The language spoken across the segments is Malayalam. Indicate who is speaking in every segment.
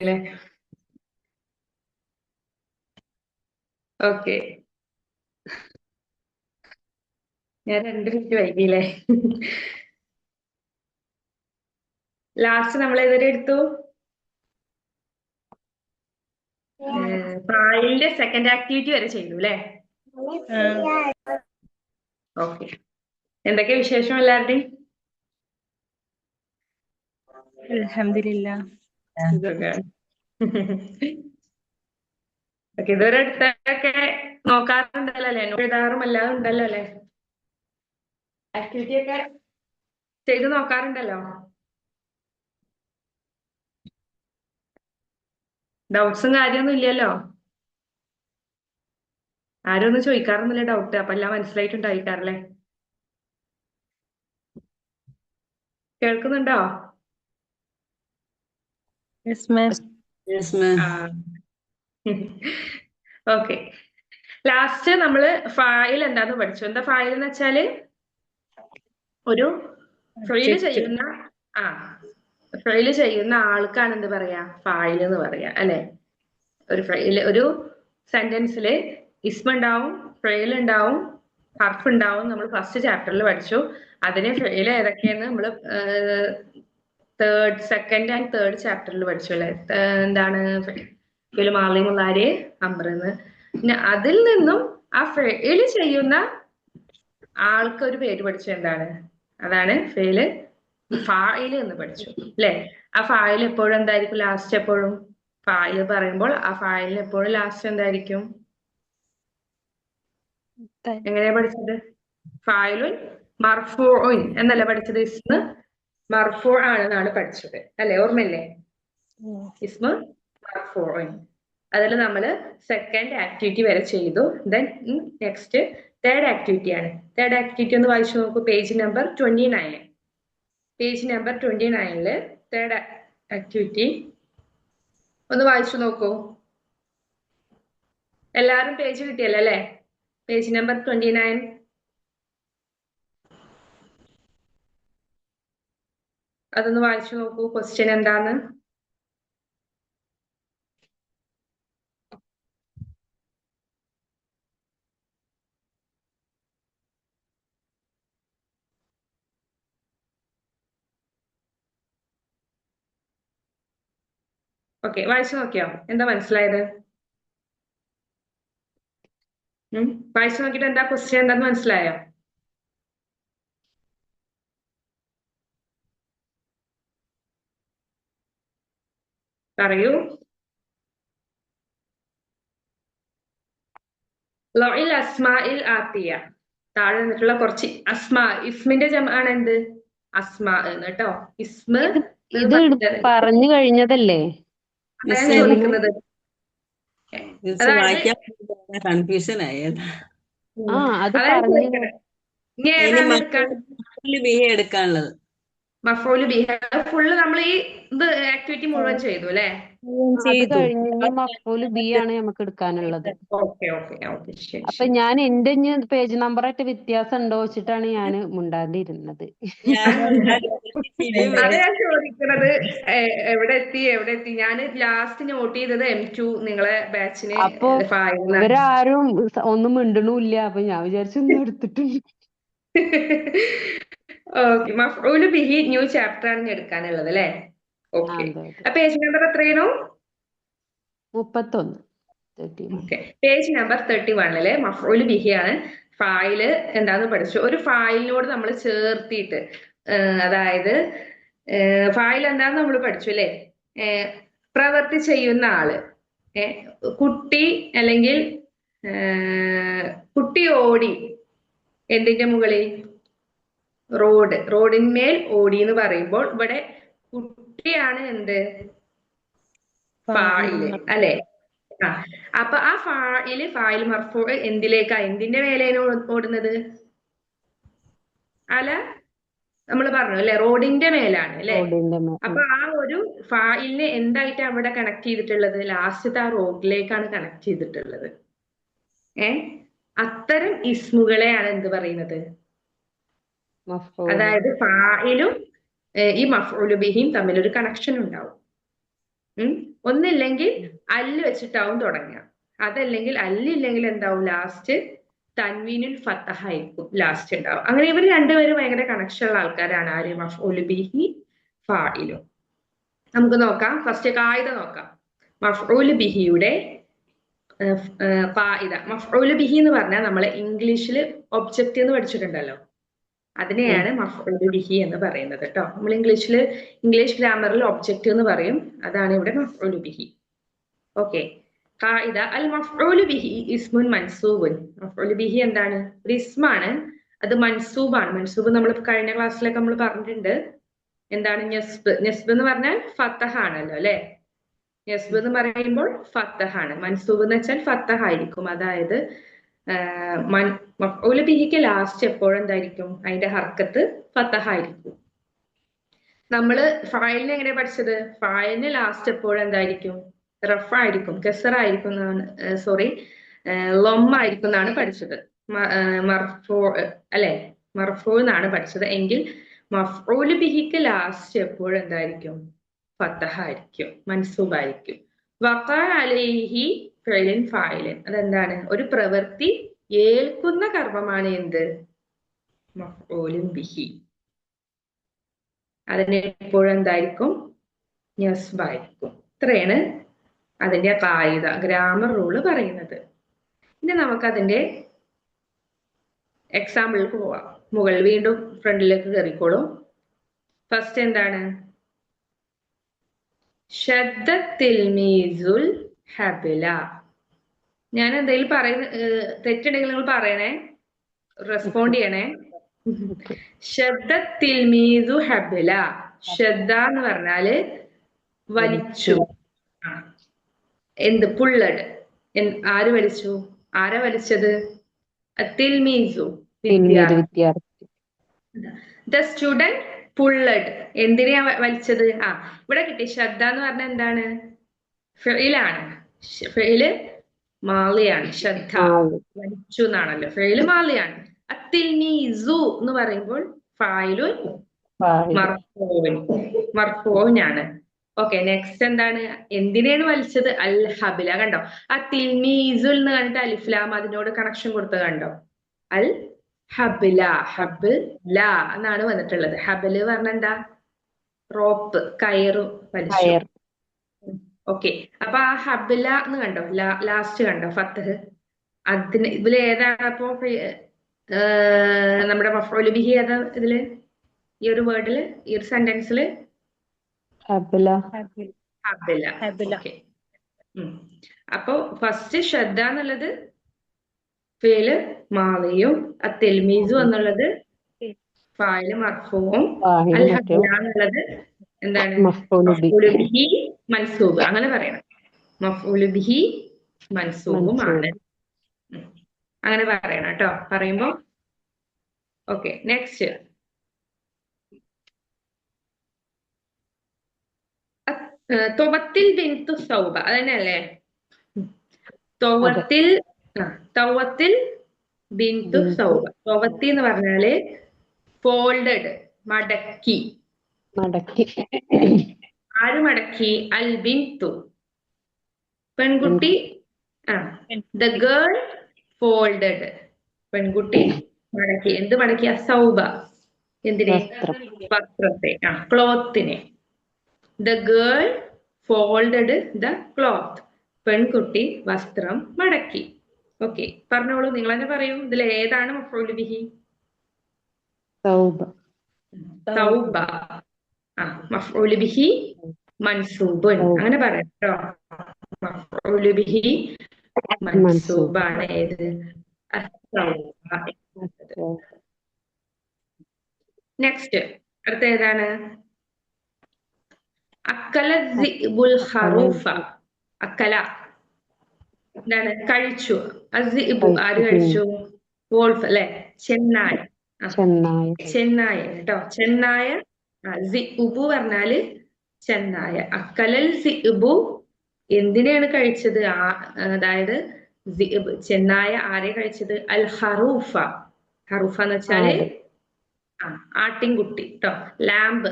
Speaker 1: അല്ലേ? ഓക്കെ, ഞാൻ 2 മിനിറ്റ് വൈകിയില്ലേ? ലാസ്റ്റ് നമ്മൾ ഏതൊരു എടുത്തു? ഫായിലിന്റെ സെക്കൻഡ് ആക്ടിവിറ്റി വരെ ചെയ്തു അല്ലേ? ഓക്കെ, എന്തൊക്കെ വിശേഷം എല്ലാവരുടെയും?
Speaker 2: അൽഹംദുലില്ലാ.
Speaker 1: ഓക്കെ, ഇതുവരെ എടുത്തൊക്കെ നോക്കാറുണ്ടല്ലോ അല്ലേ? എഴുതാറും എല്ലാം ഉണ്ടല്ലോ അല്ലേ? ആക്ടിവിറ്റി ഒക്കെ ചെയ്ത് നോക്കാറുണ്ടല്ലോ? ഡൗട്ട്സും കാര്യമൊന്നും ഇല്ലല്ലോ? ആരും ഒന്നും ചോദിക്കാറൊന്നുമില്ല ഡൗട്ട്, അപ്പൊ എല്ലാം മനസ്സിലായിട്ടുണ്ടായിക്കാറല്ലേ? കേൾക്കുന്നുണ്ടോ?
Speaker 2: Yes, ma'am.
Speaker 3: Yes, ma'am.
Speaker 1: Okay, last നമ്മള് ഫായിൽ എന്താന്ന് പഠിച്ചു. എന്താ ഫായിൽ എന്ന് വെച്ചാല് ഒരു ഫെയില് ചെയ്യുന്ന ആ ഫെയില് ചെയ്യുന്ന ആൾക്കാണ് എന്ത് പറയാ, ഫായിൽ എന്ന് പറയാ അല്ലെ? ഒരു സെന്റൻസില് ഇസ്മ ഉണ്ടാവും, ഫെയിൽ ഉണ്ടാവും, ഹർഫ് ഉണ്ടാവും. നമ്മൾ ഫസ്റ്റ് ചാപ്റ്ററിൽ പഠിച്ചു. അതിന് ഫെയിൽ ഏതൊക്കെയെന്ന് നമ്മള് സെക്കൻഡ് ആൻഡ് തേർഡ് ചാപ്റ്ററിൽ പഠിച്ചു അല്ലെ? എന്താണ് മാലി മുള്ളാര് അമ്രെന്ന്. പിന്നെ അതിൽ നിന്നും ആ ഫെയില് ചെയ്യുന്ന ആൾക്ക് ഒരു പേര് പഠിച്ചു. എന്താണ്? അതാണ് ഫായില് എന്ന് പഠിച്ചു അല്ലെ? ആ ഫായിൽ എപ്പോഴും എന്തായിരിക്കും? ലാസ്റ്റ് എപ്പോഴും ഫായില് പറയുമ്പോൾ ആ ഫായിലിന് എപ്പോഴും ലാസ്റ്റ് എന്തായിരിക്കും? എങ്ങനെയാ പഠിച്ചത്? ഫായിലുൻ മർഫൂഉൻ എന്നല്ല പഠിച്ചത്? ഇസ്മ മർഫൂ ആണെന്നാണ് പഠിച്ചത് അല്ലെ? ഓർമ്മയില്ലേ? ഇസ്മ മർഫൂഉൻ. അതിൽ നമ്മൾ സെക്കൻഡ് ആക്ടിവിറ്റി വരെ ചെയ്തു. ദെൻ നെക്സ്റ്റ് തേർഡ് ആക്ടിവിറ്റി ആണ്. തേർഡ് ആക്ടിവിറ്റി ഒന്ന് വായിച്ചു നോക്കൂ. Page number 29. Page number 29 third activity ഒന്ന് വായിച്ചു നോക്കൂ. എല്ലാവരും പേജ് കിട്ടിയല്ലോ അല്ലെ? Page number 29. അതൊന്ന് വായിച്ചു നോക്കൂ. ക്വസ്റ്റ്യൻ എന്താന്ന്? ഓക്കെ, വായിച്ചു നോക്കിയോ? എന്താ മനസ്സിലായത്? വായിച്ചു നോക്കിയിട്ട് എന്താ ക്വസ്റ്റ്യൻ എന്താന്ന് മനസ്സിലായോ? പറയൂ. ലൊഇൽ അസ്മാഇൽ ആത്തിയ. താഴെ നിന്നിട്ടുള്ള കുറച്ച് ഇസ്മിന്റെ ജമാണ് എന്ത്? അസ്മാ എന്ന് കേട്ടോ. ഇസ്മ
Speaker 4: ഇത് പറഞ്ഞു കഴിഞ്ഞതല്ലേ?
Speaker 1: ഞാൻ ചോദിക്കുന്നത്.
Speaker 3: വായിക്കാൻ കൺഫ്യൂഷൻ ആയത്.
Speaker 4: അത് പറഞ്ഞു.
Speaker 1: ഇനി ഏതാണ്
Speaker 3: എടുക്കാനുള്ളത്?
Speaker 1: മഫ്ഊല് ബിഹി. ഫുള്ള് നമ്മൾ ഈ ഇത് ആക്ടിവിറ്റി മുഴുവൻ ചെയ്തു അല്ലെ?
Speaker 4: അത് കഴിഞ്ഞ് മഫ്ഊല് ബി ആണ് നമുക്ക് എടുക്കാനുള്ളത്.
Speaker 1: ഓക്കെ ഓക്കെ ഓക്കെ, ശരി.
Speaker 4: അപ്പൊ ഞാൻ എന്റെ പേജ് നമ്പറായിട്ട് വ്യത്യാസം ഉണ്ടോ വെച്ചിട്ടാണ് ഞാൻ മുണ്ടാണ്ടിരുന്നത്.
Speaker 1: അത് ഞാൻ ചോദിക്കുന്നത് എവിടെ എത്തി. ഞാൻ ലാസ്റ്റ് നോട്ട് ചെയ്തത് M2 നിങ്ങളെ ബാച്ചിന്.
Speaker 4: അപ്പൊ ഇവരാരും ഒന്നും മിണ്ടണില്ല. അപ്പൊ ഞാൻ വിചാരിച്ചു ഒന്നും എടുത്തിട്ടുണ്ട്.
Speaker 1: ഓക്കെ, മഫ്ഊല് ബിഹി ന്യൂ ചാപ്റ്റർ ആണ് എടുക്കാനുള്ളത് അല്ലെ? ഓക്കെ, പേജ് നമ്പർ എത്രയാണോ?
Speaker 4: 31.
Speaker 1: പേജ് നമ്പർ 31 മഫ്ഊല് ബിഹി ആണ്. ഫായില് എന്താന്ന് പഠിച്ചു. ഒരു ഫായിലിനോട് നമ്മൾ ചേർത്തിട്ട്, അതായത് ഫായിൽ എന്താന്ന് നമ്മൾ പഠിച്ചു അല്ലെ? പ്രവൃത്തി ചെയ്യുന്ന ആള്. കുട്ടി അല്ലെങ്കിൽ കുട്ടി ഓടി എന്തിന്റെ മുകളിൽ? റോഡിന്മേൽ ഓടി എന്ന് പറയുമ്പോൾ ഇവിടെ കുട്ടിയാണ് എന്ത്? ഫായില് അല്ലെ? അപ്പൊ ആ ഫായിൽ മർഫൂ എന്തിലേക്കാ, എന്തിന്റെ മേലെയാണ് ഓടുന്നത്? അല്ല, നമ്മൾ പറഞ്ഞു അല്ലെ? റോഡിന്റെ മേലാണ് അല്ലെ? അപ്പൊ ആ ഒരു ഫായിലിനെ എന്തായിട്ട് അവിടെ കണക്ട് ചെയ്തിട്ടുള്ളത്? ലാസ്റ്റത്തെ ആ റോഡിലേക്കാണ് കണക്ട് ചെയ്തിട്ടുള്ളത്. അത്തരം ഇസ്മുകളെയാണ് എന്ത് പറയുന്നത്? അതായത് ഫായിലും ഈ മഫ്ഊലു ബിഹിയും തമ്മിൽ ഒരു കണക്ഷൻ ഉണ്ടാവും. ഒന്നില്ലെങ്കിൽ അല്ല് വെച്ചിട്ടാവും തുടങ്ങുക. അതല്ലെങ്കിൽ അല്ലില്ലെങ്കിൽ എന്താവും ലാസ്റ്റ് തൻവീനുൽ ഫത്തഹ ആയിരിക്കും ലാസ്റ്റ് ഉണ്ടാവും. അങ്ങനെ ഇവർ രണ്ടുപേരും ഭയങ്കര കണക്ഷൻ ഉള്ള ആൾക്കാരാണ്. ആര്? മഫ്ഊലു ബിഹി ഫാഇലും. നമുക്ക് നോക്കാം. ഫസ്റ്റ് കായിദ നോക്കാം. മഫ്ഊലു ബിഹിയുടെ കായിദ. മഫ്ഊലു ബിഹി എന്ന് പറഞ്ഞാൽ നമ്മൾ ഇംഗ്ലീഷിൽ ഒബ്ജക്റ്റ് എന്ന് പഠിച്ചിട്ടുണ്ടല്ലോ, അതിനെയാണ് മഫ്ഊലു ബിഹി എന്ന് പറയുന്നത് കേട്ടോ. നമ്മൾ ഇംഗ്ലീഷ് ഗ്രാമറിൽ ഒബ്ജക്റ്റ് എന്ന് പറയും. അതാണ് ഇവിടെ മഫ്ഊലു ബിഹി. ഓക്കെ. ഖായിദ അൽ മഫ്ഊലു ബിഹി ഇസ്മുൻ മൻസൂബുൻ. മഫ്ഊലു ബിഹി എന്താണ്? ഒരു ഇസ്മാണ്, അത് മൻസൂബാണ്. മൻസൂബ് നമ്മൾ കഴിഞ്ഞ ക്ലാസ്സിലൊക്കെ നമ്മൾ പറഞ്ഞിട്ടുണ്ട്. എന്താണ് നസ്ബ്? നസ്ബ് എന്ന് പറഞ്ഞാൽ ഫത്തഹ ആണല്ലോ അല്ലെ. നസ്ബ് എന്ന് പറയുമ്പോൾ ഫത്തഹ ആണ്. മൻസൂബ് എന്ന് വെച്ചാൽ ഫത്തഹ ആയിരിക്കും. അതായത് മഫ്ഊലു ബിഹിക്ക് ലാസ്റ്റ് എപ്പോഴും എന്തായിരിക്കും? അതിന്റെ ഹർക്കത്ത് ഫത്തഹ ആയിരിക്കും. നമ്മള് ഫായിലിനെ എങ്ങനെയാ പഠിച്ചത്? ഫായിലിന് ലാസ്റ്റ് എപ്പോഴും എന്തായിരിക്കും? റഫ ആയിരിക്കും, കെസർ ആയിരിക്കും എന്നാണ്, സോറി ലൊമ്മ ആയിരിക്കും എന്നാണ് പഠിച്ചത്. മർഫൂ അല്ലെ, മർഫൂ എന്നാണ് പഠിച്ചത്. എങ്കിൽ മഫ്ഊലു ബിഹിക്ക് ലാസ്റ്റ് എപ്പോഴും എന്തായിരിക്കും? ഫത്തഹ ആയിരിക്കും, മൻസൂബായിരിക്കും. വഖഅ അലൈഹി ഫിഅലുൻ ഫായിലൻ. അതെന്താണ്? ഒരു പ്രവൃത്തി ഏൽക്കുന്ന കർമ്മമാണ് എന്ത്? മഫ്ഊലുൻ ബിഹി. അതിന് എപ്പോഴും എന്തായിരിക്കും? നസ്ബായിരിക്കും. ഇത്രയാണ് അതിന്റെ കായിക ഗ്രാമർ റൂള് പറയുന്നത്. ഇനി നമുക്ക് അതിന്റെ എക്സാമ്പിളിലേക്ക് പോവാം. മുകളിൽ വീണ്ടും ഫ്രണ്ടിലേക്ക് കയറിക്കോളൂ. ഫസ്റ്റ് എന്താണ്? ശദ്ദ തിൽമീസുൽ ഹബില. ഞാൻ എന്തെങ്കിലും തെറ്റുണ്ടെങ്കിൽ നിങ്ങൾ പറയണേ, റെസ്പോണ്ട് ചെയ്യണേ. ശദ്ദ തിൽമീസു ഹബില. ശദ്ദ എന്ന് പറഞ്ഞാല് വലിച്ചു. എന്ത്? പുള്ളഡ്. ആര് വലിച്ചു? ആരാ വലിച്ചത്? തിൽമീസു, വിദ്യാർത്ഥി. The student pulled. എന്തിനെയാ വലിച്ചത്? ഇവിടെ കിട്ടി. ശദ്ദ എന്ന് പറഞ്ഞാൽ എന്താണ്? ഫിഇലാണ്. ഫിഇല് മാളിയാണ്. ശദ്ദ വലിച്ചു എന്നാണല്ലോ. ഫിഇല് മാളിയാണ്. അത്തിൽമീസു എന്ന് പറയുമ്പോൾ ഫായിലുൻ മർഫൂനാണ്. ഓക്കെ. നെക്സ്റ്റ് എന്താണ്? എന്തിനാണ് വലിച്ചത്? അൽ ഹബില. കണ്ടോ? ആ തിൽമീസുൽ എന്ന് കണ്ടിട്ട് അലിഫ്ലാം അതിനോട് കണക്ഷൻ കൊടുത്തത് കണ്ടോ? അൽ ഹബില. ഹബില എന്നാണ് വന്നിട്ടുള്ളത്. ഹബില് പറഞ്ഞ എന്താ? റോപ്പ്, കയറ് വലിച്ചു. ഓക്കെ. അപ്പൊ ആ ഹബില എന്ന് കണ്ടോ? ലാസ്റ്റ് കണ്ടോ ഫത്തഹ്? അതിന് ഇതിൽ ഏതാണ് അപ്പൊ നമ്മുടെ മഫ്ഊലു ബിഹി ഏതാ ഇതില്? ഈ ഒരു വേർഡില്, ഈ ഒരു സെന്റൻസില്? ഹബില. ഓക്കെ. അപ്പൊ ഫസ്റ്റ് ഷദ്ദ എന്നുള്ളത് ഫിഇല് മാളിയും അത്തിൽമീസു എന്നുള്ളത് ഫായില് മർഫൂഉം അൽ ഹബില എന്നുള്ളത് എന്താണ്? മഫ്ഊലു ബിഹി മൻസൂബ്. അങ്ങനെ പറയണം. മഫ്ഊലു ബിഹി മൻസൂബുമാണ്. അങ്ങനെ പറയണം കേട്ടോ പറയുമ്പോ. ഓക്കെ. നെക്സ്റ്റ് തൊവത്തിൽ ബിന്തു സൗബ. അതന്നെയല്ലേ? തൊവത്തിൽ ബിന്തു സൗബ. തൊവത്തി എന്ന് പറഞ്ഞാല് ഫോൾഡഡ്, മടക്കി. ആര് മടക്കി? അൽ ബിന്തു, പെൺകുട്ടി. The girl folded. പെൺകുട്ടി മടക്കി. എന്ത് മടക്കി? സൗബ. എന്തിനെ? വസ്ത്രത്തെ, ക്ലോത്തിനെ. The girl folded the cloth. പെൺകുട്ടി വസ്ത്രം മടക്കി. ഓക്കെ. പറഞ്ഞോളൂ, നിങ്ങൾ തന്നെ പറയൂ. ഇതിൽ ഏതാണ് മഫ്ഊലു ബിഹി? സൗബ. മഫ്ഊലു ബിഹി മൻസൂബുൻ. അങ്ങനെ പറയാം കേട്ടോ. മഫ്ഊലു ബിഹി മൻസൂബാണ്. ഏത്? നെക്സ്റ്റ് അടുത്ത ഏതാണ്? അക്കല സിബുൽ ഖറൂഫ. അക്കല എന്താണ്? കഴിച്ചു. അസിബു ആര് കഴിച്ചു? വോൾഫ് അല്ലെ, ചെന്നായ. ചെന്നായ കേട്ടോ. ചെന്നായ. സിബു പറഞ്ഞാല് ചെന്നായ. അക്കലൽ സിബു എന്തിനെയാണ് കഴിച്ചത്? അതായത് ചെന്നായ ആരെ കഴിച്ചത്? അൽ ഖറൂഫ. ഖറൂഫ എന്ന് വെച്ചാല് ആട്ടിൻകുട്ടി കേട്ടോ. ലാമ്പ്.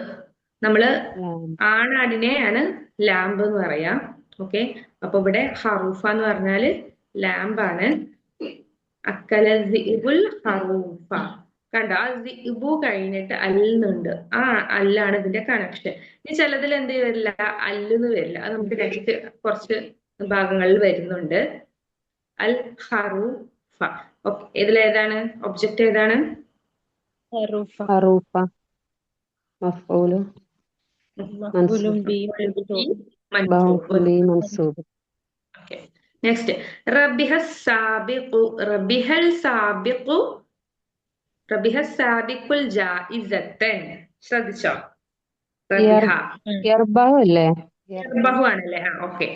Speaker 1: നമ്മള്
Speaker 4: lamb.
Speaker 1: ആണാടിനെയാണ് ലാമ്പ് എന്ന് പറയാം. ഓക്കെ, അപ്പൊ ഇവിടെ ഹറൂഫ എന്ന് പറഞ്ഞാല് ലാമ്പാണ്. അക്കല സിബുൽ ഹറൂഫ. കണ്ടോ, ആ സിബു കഴിഞ്ഞിട്ട് അല്ലുന്നുണ്ട്. ആ അല്ലാണ് ഇതിന്റെ കണക്ഷൻ. ഇനി ചിലതിൽ എന്ത് വരില്ല, അല്ലെന്ന് വരില്ല. അത് നമുക്ക് നെക്സ്റ്റ് കുറച്ച് ഭാഗങ്ങളിൽ വരുന്നുണ്ട്. അൽ ഹറൂഫ. ഓക്കെ, ഇതിലേതാണ് ഒബ്ജക്റ്റ് ഏതാണ്?
Speaker 2: ഹറൂഫ
Speaker 4: ഹറൂഫ മഫ്ഊലു
Speaker 2: മഫ്ഊലും
Speaker 4: മൻസൂബ്
Speaker 2: ബി മൻസൂബ്.
Speaker 4: മഫ്ഊലും ബി മൻസൂബ്.
Speaker 1: Okay. Next. റബിഹൽ സാബിഖു ജായിസത്തൻ. ശ്രദ്ധിച്ചോ? റബിഹ
Speaker 4: യർബഹു അല്ലേ?
Speaker 1: യർബഹു ആണല്ലേ? ഓക്കെ.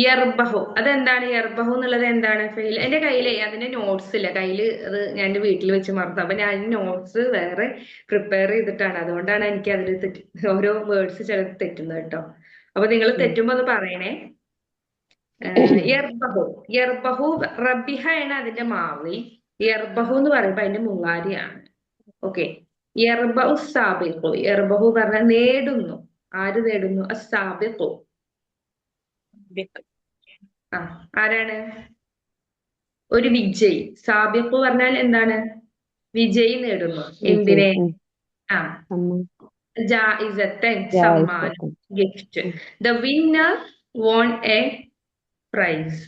Speaker 1: യർബഹു അതെന്താണ്? യർബഹു എന്നുള്ളത് എന്താണ്? ഫെയിൽ. എന്റെ കയ്യിലേ അതിന്റെ നോട്ട്സ് ഇല്ല കയ്യില്. അത് ഞാൻ എന്റെ വീട്ടിൽ വെച്ച് മറന്നു. അപ്പൊ ഞാൻ നോട്ട്സ് വേറെ പ്രിപ്പയർ ചെയ്തിട്ടാണ്. അതുകൊണ്ടാണ് എനിക്ക് അതിൽ ഓരോ വേർഡ്സ് ചിലത് തെറ്റുന്നത് കേട്ടോ. അപ്പൊ നിങ്ങൾ തെറ്റുമ്പോ ഒന്ന് പറയണേ. യർബഹു യർബഹു റബിഹ ആണ് അതിന്റെ മാവി. യർബഹു എന്ന് പറയുമ്പോ അതിന്റെ മുങ്ങാരിയാണ്. ഓക്കെ. യർബഹു സാബിഖു. യർബഹു പറഞ്ഞാൽ നേടുന്നു. ആര് നേടുന്നു? അസാബിഖു. ആ, ആരാണ്? ഒരു വിജയി. സാബിഖു പറഞ്ഞാൽ എന്താണ്? വിജയി നേടുന്നു. എന്തിനെ? ആ, ജായിസത്തൻ, സമ്മാനം, gift. The winner won a prize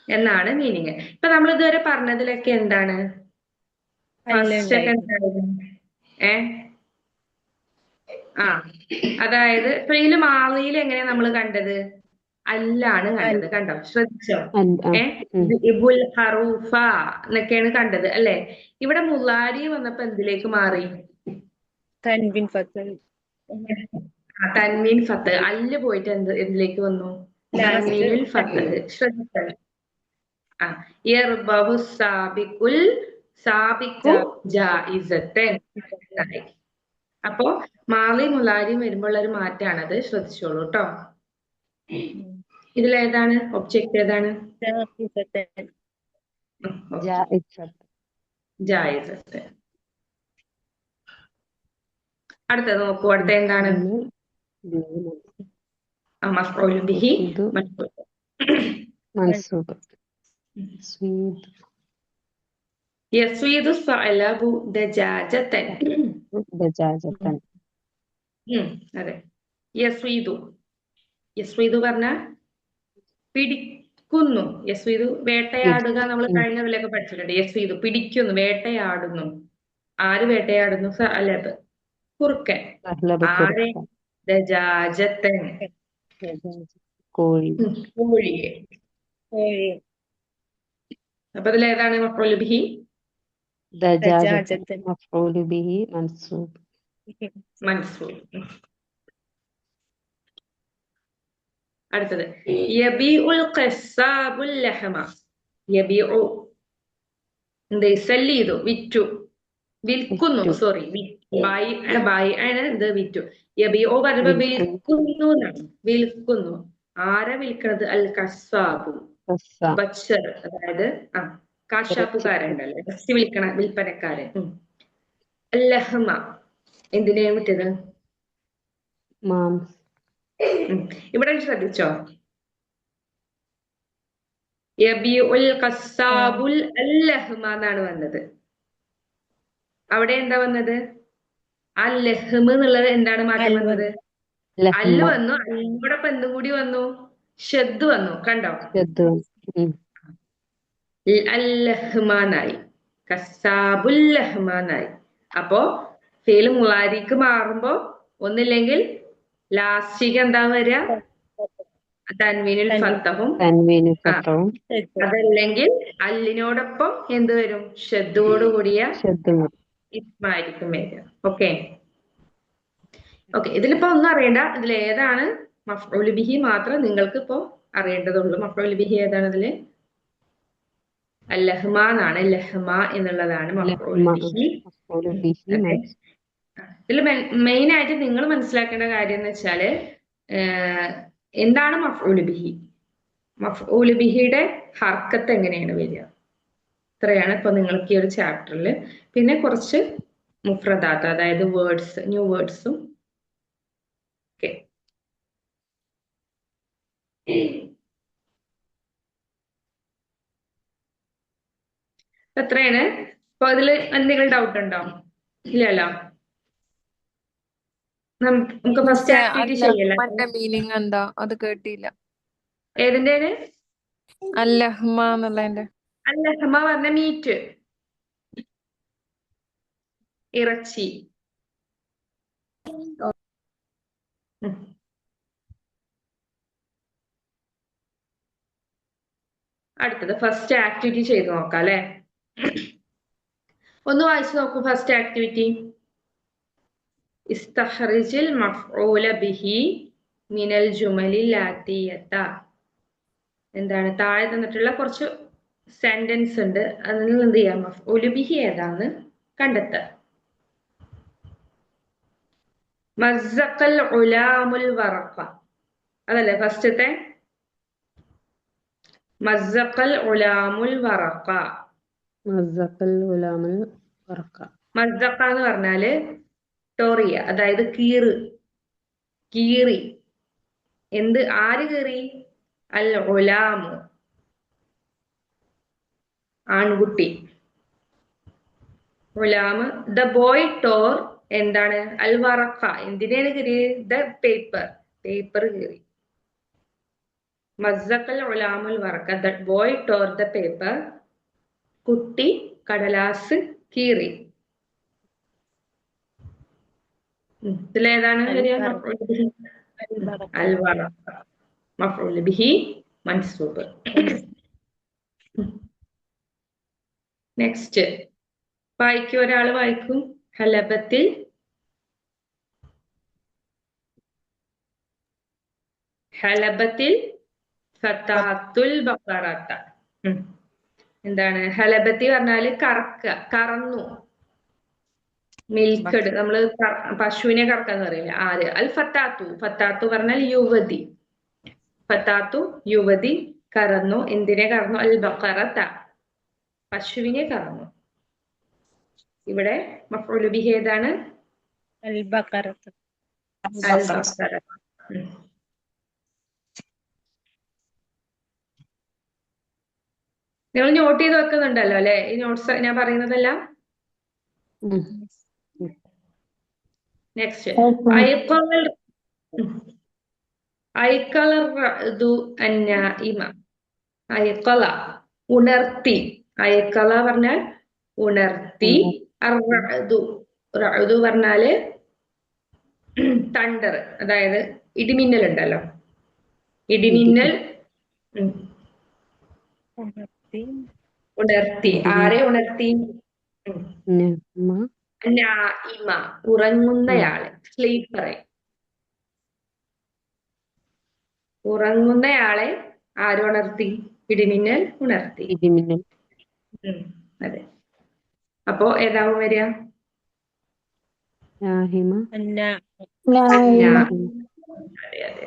Speaker 1: എന്നാണ് മീനിങ്. ഇപ്പൊ നമ്മൾ ഇതുവരെ പറഞ്ഞതിലൊക്കെ എന്താണ്? ഫസ്റ്റ് ഒക്കെ എന്തായിരുന്നു? ആ, അതായത് ഫെയില് മാവിയിൽ എങ്ങനെയാ നമ്മൾ കണ്ടത്? അല്ലാണ് കണ്ടത്. കണ്ടോ? ശ്രദ്ധിച്ചോ? ഇബുൽ ഹറൂഫ എന്നൊക്കെയാണ് കണ്ടത് അല്ലെ? ഇവിടെ മുലാരി വന്നപ്പോ എന്തിലേക്ക് മാറി?
Speaker 2: തൻവീൻ ഫത്ത്.
Speaker 1: തൻവീൻ ഫത്ത്. അല്ല് പോയിട്ട് എന്തിലേക്ക് വന്നു? തൻവീനുൽ ഫത്ത്. ശ്രദ്ധിച്ചോ? ആ, യർബഹു സാബിഖു ജായിസത്തൻ. അപ്പോ മാളി മുലാരിയും വരുമ്പോൾ ഒരു മാറ്റാണത്. ശ്രദ്ധിച്ചോളൂ കേട്ടോ. ഇതിലേതാണ് ഒബ്ജക്റ്റ്? ഏതാണ്? ജായിസത്തൻ. അടുത്തത് നോക്കൂ. അടുത്ത എന്താണ്? മഫ്ഊലു ബിഹി
Speaker 4: മൻസൂബ്.
Speaker 1: യസ്വീദു സഅലബു ദജാജതൻ.
Speaker 4: ദജാജതൻ.
Speaker 1: അതെ. യസ്വീദു പറഞ്ഞാൽ പിടിക്കുന്നു. യസ്വീദു വേട്ടയാടുക. നമ്മൾ കഴിഞ്ഞതിലൊക്കെ പഠിച്ചിട്ടുണ്ട്. യസ്വീദു പിടിക്കുന്നു, വേട്ടയാടുന്നു. ആര് വേട്ടയാടുന്നു? സഅലബ്, കുറുക്കൻ. ആരെ? ദജാജത്തൻ, കോഴിയെ. അപ്പൊ ഇതിലേതാണ് മഫ്ഊലു ബിഹി?
Speaker 4: ദജാജത്തൻ മഫ്ഊലു ബിഹി മൻസൂബ്.
Speaker 1: അടുത്തത് യബീഉൽ ഖസ്സാബുൽ ലഹമ. യബീഉ എന്ത്? സെല്ല് ചെയ്തു, വിറ്റു, വിൽക്കുന്നു. സോറി, ബൈ ആണ് ഇത്, വിറ്റു. യബീഉ പറയുമ്പോ വിൽക്കുന്നു എന്നാണ്. വിൽക്കുന്നു. ആരാ വിൽക്കുന്നത്? അൽ ഖസ്സാബു, ബച്ചർ, അതായത് കാശാപ്പുകാരുണ്ടല്ലോ, ഇറച്ചി വിൽപ്പനക്കാരൻ. ലഹമ എന്തിനെയാണ് വിറ്റത്? ഇവിടെ ശ്രദ്ധിച്ചോ? യബീഉൽ ഖസ്സാബുൽ ലഹ്മ എന്നാണ് വന്നത്. അവിടെ എന്താ വന്നത്? ആ ലഹ്മ എന്നുള്ളത് എന്താണ് മാറ്റം വന്നത്? അല്ല് വന്നു. അല്ലിനോടൊപ്പം എന്തും കൂടി വന്നു? ഷദ് വന്നു. കണ്ടോ? അല്ലഹ്മാനായി, കസ്സാബുൽ ലഹ്മാനായി. അപ്പോ ഫീല് മുളാരിക്ക് മാറുമ്പോ ഒന്നില്ലെങ്കിൽ ലാസ്റ്റിക്ക് എന്താ വരിക? തൻവീനുൽ ഫത്തഹും. അതല്ലെങ്കിൽ അല്ലിനോടൊപ്പം എന്ത് വരും? ഷദ്ദോട് കൂടിയ ഇസ്മായിരിക്കും വരിക. ഓക്കെ. ഇതിലിപ്പോ ഒന്നും അറിയണ്ട. ഇതിൽ ഏതാണ് മഫ്ഊലു ബിഹി മാത്രം നിങ്ങൾക്ക് ഇപ്പോ അറിയേണ്ടതുള്ളൂ. മഫ്ഊലു ബിഹി ഏതാണ്? ഇതില് അല്ലഹ്മ എന്നാണ്. ലഹ്മ എന്നുള്ളതാണ് മഫ്ഊലു ബിഹി. ഇതിൽ മെയിൻ ആയിട്ട് നിങ്ങൾ മനസ്സിലാക്കേണ്ട കാര്യം എന്ന് വെച്ചാല് എന്താണ് മഫ്ഊലു ബിഹി? മഫ്ഊലു ബിഹിയുടെ ഹർക്കത്ത് എങ്ങനെയാണ് വരിക? ഇത്രയാണ് ഇപ്പൊ നിങ്ങൾക്ക് ഈ ഒരു ചാപ്റ്ററിൽ. പിന്നെ കുറച്ച് മുഫ്രദാത്ത്, അതായത് വേർഡ്സ്, ന്യൂ വേർഡ്സും ഓക്കെ. എത്രയാണ്? അപ്പൊ അതിൽ എന്തെങ്കിലും ഡൗട്ട് ഉണ്ടോ? ഇല്ലല്ലോ. നമുക്ക് ഫസ്റ്റ് ആക്ടിവിറ്റി ചെയ്യല്ലേ?
Speaker 5: മറ്റേ മീനിങ് എന്താ അത് കേട്ടില്ല.
Speaker 1: ഏതിന്റെ?
Speaker 5: അല്ലഹ്മ എന്നുള്ളതിന്റെ.
Speaker 1: അല്ലഹ്മ പറഞ്ഞ മീറ്റ്, ഇറച്ചി. അടുത്തത് ഫസ്റ്റ് ആക്ടിവിറ്റി ചെയ്ത് നോക്കാം അല്ലെ. ഒന്ന് വായിച്ചു നോക്കൂ ഫസ്റ്റ് ആക്ടിവിറ്റി. ഇസ്തഖ്റിജിൽ മഫ്ഊല ബിഹി മിനൽ ജുമലിൽ ആതിയത. എന്താണ്? താഴെ തന്നിട്ടുള്ള കുറച്ച് സെന്റൻസ് ഉണ്ട്, അതിൽ നിന്ന് എന്ത് ചെയ്യാം? മഫ്ഊല ബിഹി ഏതാന്ന് കണ്ടെത്തുക. മസ്സഖൽ ഉലാമുൽ വറഖ, അതല്ലേ ഫസ്റ്റത്തെ? മസ്സഖൽ ഉലാമുൽ വറഖ.
Speaker 4: മസ്സഖൽ ഉലാമുൽ വറഖ.
Speaker 1: മസ്സഖ എന്ന് പറഞ്ഞാല് ടോറിയ, അതായത് കീറ്, കീറി. എന്ത്? ആര് കീറി? അൽ ഉലാമു, ആൺകുട്ടി. ഉലാമ്. ദ ബോയ് ടോർ എന്താണ്? അൽ വറഖ. എന്തിനാണ് കീറിയത്? ദ പേപ്പർ, പേപ്പർ കീറി. മസ്സഖൽ ഉലാമുൽ വറഖ, the boy tore the paper. കുട്ടി കടലാസ് കീറി. ഇതിലേതാണ് വരിക? അൽ വറഖ. മഫ്ഊൽ ബിഹി മൻസൂബ്. നെക്സ്റ്റ് വായിക്കും, ഒരാൾ വായിക്കും. ഹലബത്തിൽ ഹലബത്തിൽ ഫതാത്തുൽ ബഖറത. എന്താണ് ഹലബത്തി പറഞ്ഞാല്? കറക്കുക, കറന്നു. മിൽക്കഡ്, നമ്മള് പശുവിനെ കറക്കാന്ന് പറയില്ല, ആര്? അൽ ഫത്താത്തു. ഫത്താത്തു പറഞ്ഞാൽ യുവതി. ഫത്താത്തു യുവതി കറന്നു. എന്തിനെ കറന്നു? അൽ ബഖറത, പശുവിനെ കറന്നു. ഇവിടെ മഫ്ഊൽ ബിഹി ഏതാണ്?
Speaker 2: അൽ ബഖറത്ത്.
Speaker 1: അൽ ബഖറ. നിങ്ങൾ നോട്ട് ചെയ്ത് വെക്കുന്നുണ്ടല്ലോ അല്ലെ ഈ നോട്ട്സ് ഞാൻ പറയുന്നതെല്ലാം? നെക്സ്റ്റ് അയക്കല, ഉണർത്തി. അയക്കല പറഞ്ഞാൽ ഉണർത്തി. റഅദു പറഞ്ഞാല് തണ്ടർ, അതായത് ഇടിമിന്നൽ ഉണ്ടല്ലോ, ഇടിമിന്നൽ. ഉണർത്തി. ആരെ ഉണർത്തി? നായിമ, ഉറങ്ങുന്നയാള്, സ്ലീപ്പറെ. ഉറങ്ങുന്നയാളെ ആര് ഉണർത്തി? ഇടിമിന്നൽ ഉണർത്തി.
Speaker 4: ഇടിമിന്നൽ.
Speaker 1: അതെ. അപ്പോ ഏതാവും വരിക?
Speaker 4: നാഹിമ.
Speaker 1: അതെ അതെ,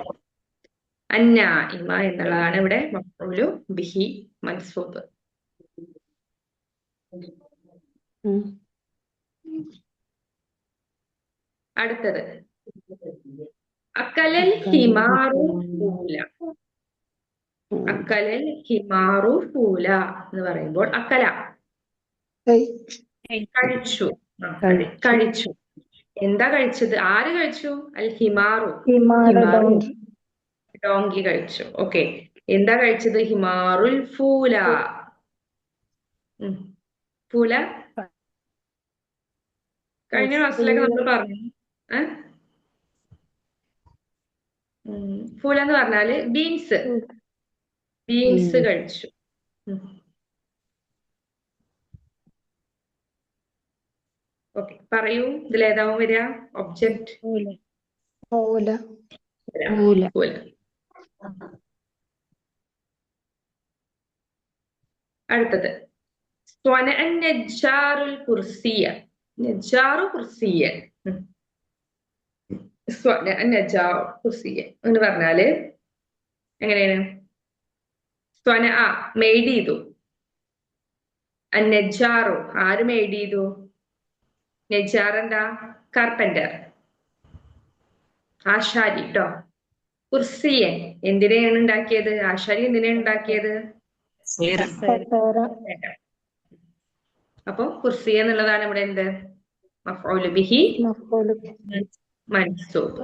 Speaker 1: അന്നായിമ എന്നുള്ളതാണ് ഇവിടെ മഫ്ഊലു ബിഹി മൻസൂബ്. അടുത്തത് അക്കലൽ ഹിമാറു ഫൂല. അക്കലൽ ഹിമാറു ഫൂല എന്ന് പറയുമ്പോൾ അക്കല കഴിച്ചു. കഴിച്ചു. എന്താ കഴിച്ചത്? ആര് കഴിച്ചു? അൽ ഹിമാറു, ഡോങ്കി കഴിച്ചു. ഓക്കെ. എന്താ കഴിച്ചത്? ഹിമാറുൽ ഫൂല. ഫൂല കഴിഞ്ഞ ക്ലാസ്സിലൊക്കെ നമ്മൾ പറഞ്ഞു. ഫൂല എന്ന് പറഞ്ഞാല് ബീൻസ്, ബീൻസ് കഴിച്ചു. ഓക്കെ, പറയൂ. ഇതിലേതാവും വരിക? ഒബ്ജക്റ്റ് ഫൂല. അടുത്തത് നജ്ജാറുൽ കുർസിയ. നജ്ജാറു കുർസിയ. കുർസിയ എന്ന് പറഞ്ഞാല് എങ്ങനെയാണ്? മെയ്ഡ് ചെയ്തു. നജ്ജാറു ആര് മെയ്ഡ് ചെയ്തു? നജ്ജാർ എന്താ? കാർപ്പന്റർ. ആശാരി ട്ടോ. കുർസിയൻ എന്തിനെയാണ് ഉണ്ടാക്കിയത്? ആശാരി എന്തിനെയാണ് ഉണ്ടാക്കിയത്? അപ്പൊ കുർസിയ എന്നുള്ളതാണ് ഇവിടെ എന്ത്? മഫ്ഊലു ബിഹി മൻസൂബ്.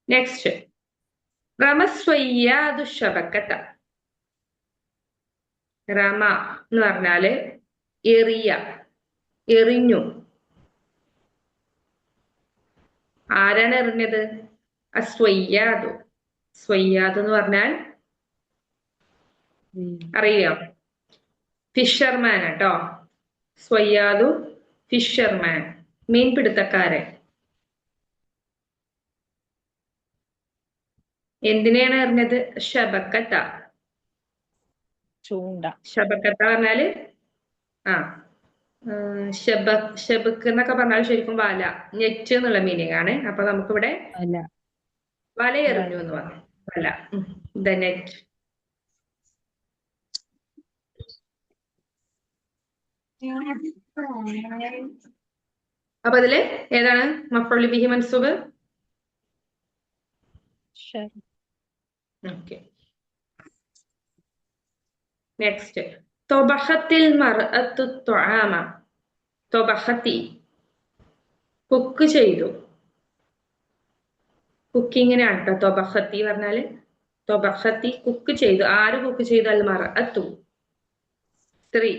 Speaker 1: നെക്സ്റ്റ് റമസ്വയ്യാദു ശബക്കത്ത. റമ എന്ന് പറഞ്ഞാല് എറിയ, എറിഞ്ഞു. ആരാണ് എറിഞ്ഞത്? അസ്വയ്യാദു. സ്വയ്യാദ് എന്ന് പറഞ്ഞാൽ അറിയാം, ഫിഷർമാൻ കേട്ടോ. സ്വയ്യാദു ഫിഷർമാൻ, മീൻപിടുത്തക്കാരൻ. എന്തിനെയാണ് എറിഞ്ഞത്? ശബക്കത്ത.
Speaker 2: ചൂണ്ട.
Speaker 1: ശബക്കത്ത പറഞ്ഞാല് ഷബക്ക് എന്നൊക്കെ പറഞ്ഞാൽ ശരിക്കും വല, നെറ്റ് എന്നുള്ള മീനിങ് ആണ്. അപ്പൊ നമുക്കിവിടെ വല എറിഞ്ഞു എന്ന് പറഞ്ഞു. വല, ദ നെറ്റ്. അപ്പൊ അതില് ഏതാണ് മഫ്ഊലു ബിഹി മൻസൂബ്? ഓക്കെ. നെക്സ്റ്റ് തൊബഖത്തിൽ മർഅത്തു ത്വആമ. തൊബഖത്തി കുക്ക് ചെയ്തു. കുക്കിങ്ങിനാണ് കേട്ടോ തൊബഖത്തി പറഞ്ഞാല്. തൊബഖത്തി കുക്ക് ചെയ്തു. ആര് കുക്ക് ചെയ്തു? അൽ മർഅത്തു, സ്ത്രീ,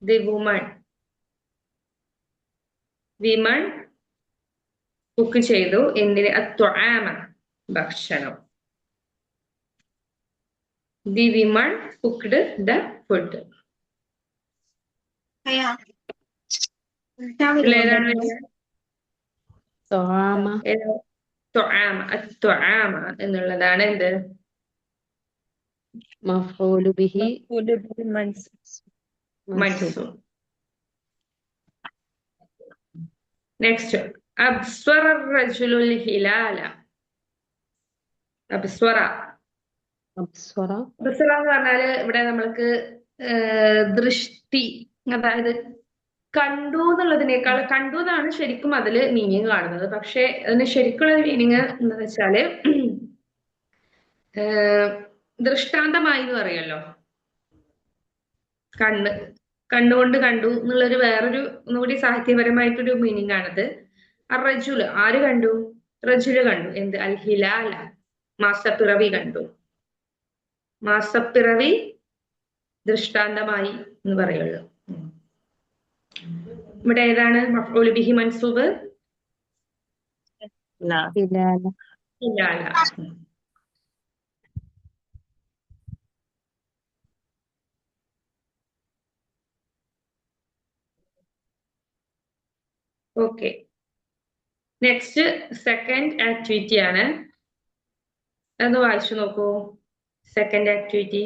Speaker 1: ദി വുമൺ. വിമൺ കുക്ക് ചെയ്തു. എന്തിന്? അത്വആമ, ഭക്ഷണം. The women cooked the food. എന്നുള്ളതാണ് എന്ത്?
Speaker 4: മഫ്ഊലു ബിഹി
Speaker 1: മൻസൂബ്. നെക്സ്റ്റ് അബ്സ്വറ റജുലുൽ ഹിലാല. അബ്സ്വറ.
Speaker 4: അബ്സ്വറ
Speaker 1: അബ്സ്വറ എന്ന് പറഞ്ഞാല് ഇവിടെ നമ്മൾക്ക് ദൃഷ്ടി, അതായത് കണ്ടു എന്നുള്ളതിനേക്കാൾ, കണ്ടു എന്നാണ് ശരിക്കും അതില് മീനിങ് കാണുന്നത്. പക്ഷെ അതിന് ശരിക്കുള്ള മീനിങ് എന്താ വെച്ചാല് ദൃഷ്ടാന്തമായി എന്ന് പറയുമല്ലോ. കണ്ണുകൊണ്ട് കണ്ടു എന്നുള്ളൊരു വേറൊരു ഒന്നുകൂടി സാഹിത്യപരമായിട്ടൊരു മീനിങ് ആണത്. റജുല്, ആര് കണ്ടു? റജുല് കണ്ടു. എന്ത്? അൽ ഹിലാല, മാസപ്പിറവി കണ്ടു. മാസപ്പിറവി ദൃഷ്ടാന്തമായി എന്ന് പറയുള്ളൂ. ഇവിടെ ഏതാണ് മഫ്ഊലു ബിഹി മൻസൂബ്? ഹിലാല. ഓക്കെ. നെക്സ്റ്റ് സെക്കൻഡ് ആക്ടിവിറ്റി ആണ്. ഒന്ന് വായിച്ചു നോക്കൂ. Second activity.